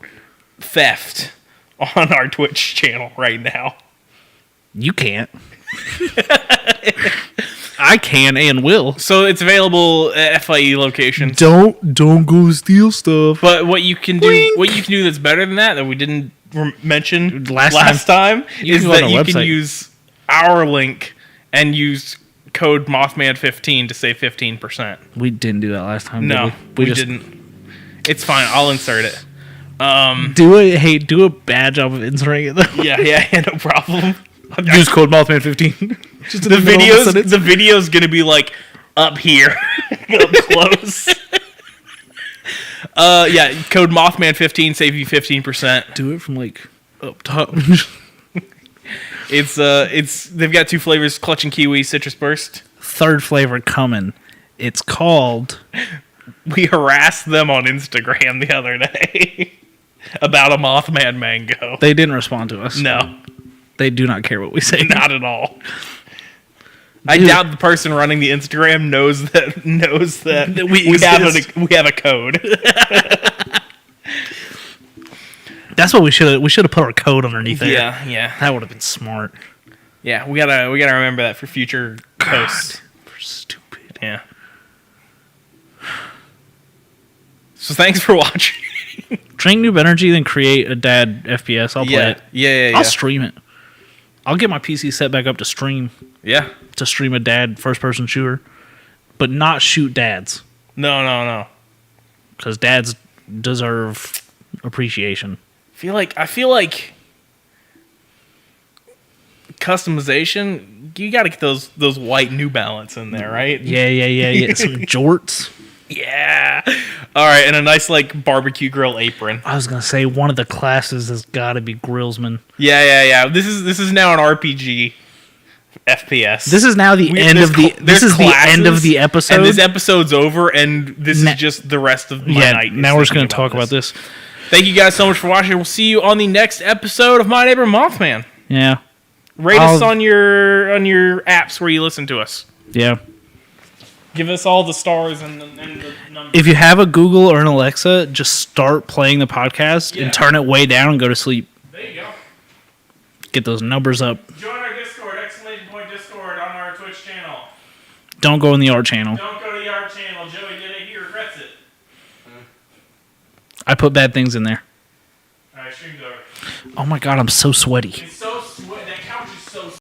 theft on our Twitch channel right now. You can't. I can and will. So it's available at FYE locations. Don't go steal stuff. But what you can do, Wink. that's better than that we didn't mention Last time You is can go on that our you website. can use our link and use code Mothman15 to save 15%. We didn't do that last time. No, did we just didn't. It's fine. I'll insert it. do a bad job of inserting it though. Yeah, no problem. Use code Mothman15. Just in The middle of video's sentence. the video's gonna be like up here, up close. Yeah, code Mothman15 save you 15%. Do it from like up top. It's they've got 2 flavors: Clutch and Kiwi, Citrus Burst. Third flavor coming. It's called. We harassed them on Instagram the other day about a Mothman mango. They didn't respond to us. No, They do not care what we say. not at all. I Dude. doubt the person running the Instagram knows that we have a code. That's what we should have put our code underneath there. Yeah. That would have been smart. Yeah, we gotta remember that for future posts. We're stupid. Yeah. So thanks for watching. Drink Noob Energy, then create a dad FPS. I'll play it. Yeah. I'll stream it. I'll get my PC set back up to stream Yeah. a dad first-person shooter, but not shoot dads, No. because dads deserve appreciation. I feel like customization, you got to get those white New Balance in there, right? Yeah. Some jorts. Yeah. All right, and a nice like barbecue grill apron. I was gonna say one of the classes has got to be Grillsman. Yeah. This is now an RPG FPS. This is now the end there's of the. cl- This there's is the end of classes, the episode. and this episode's over, and this is just the rest of my night. is Now we're just gonna thinking talk about this. Thank you guys so much for watching. We'll see you on the next episode of My Neighbor Mothman. Yeah. Rate us on your apps where you listen to us. Yeah. Give us all the stars and the numbers. If you have a Google or an Alexa, just start playing the podcast Yeah. and turn it way down and go to sleep. There you go. Get those numbers up. Join our Discord, Discord on our Twitch channel. Don't go in the art channel. Don't go to the art channel. Joey did it. He regrets it. I put bad things in there. All right, stream's over. Oh my god, I'm so sweaty. It's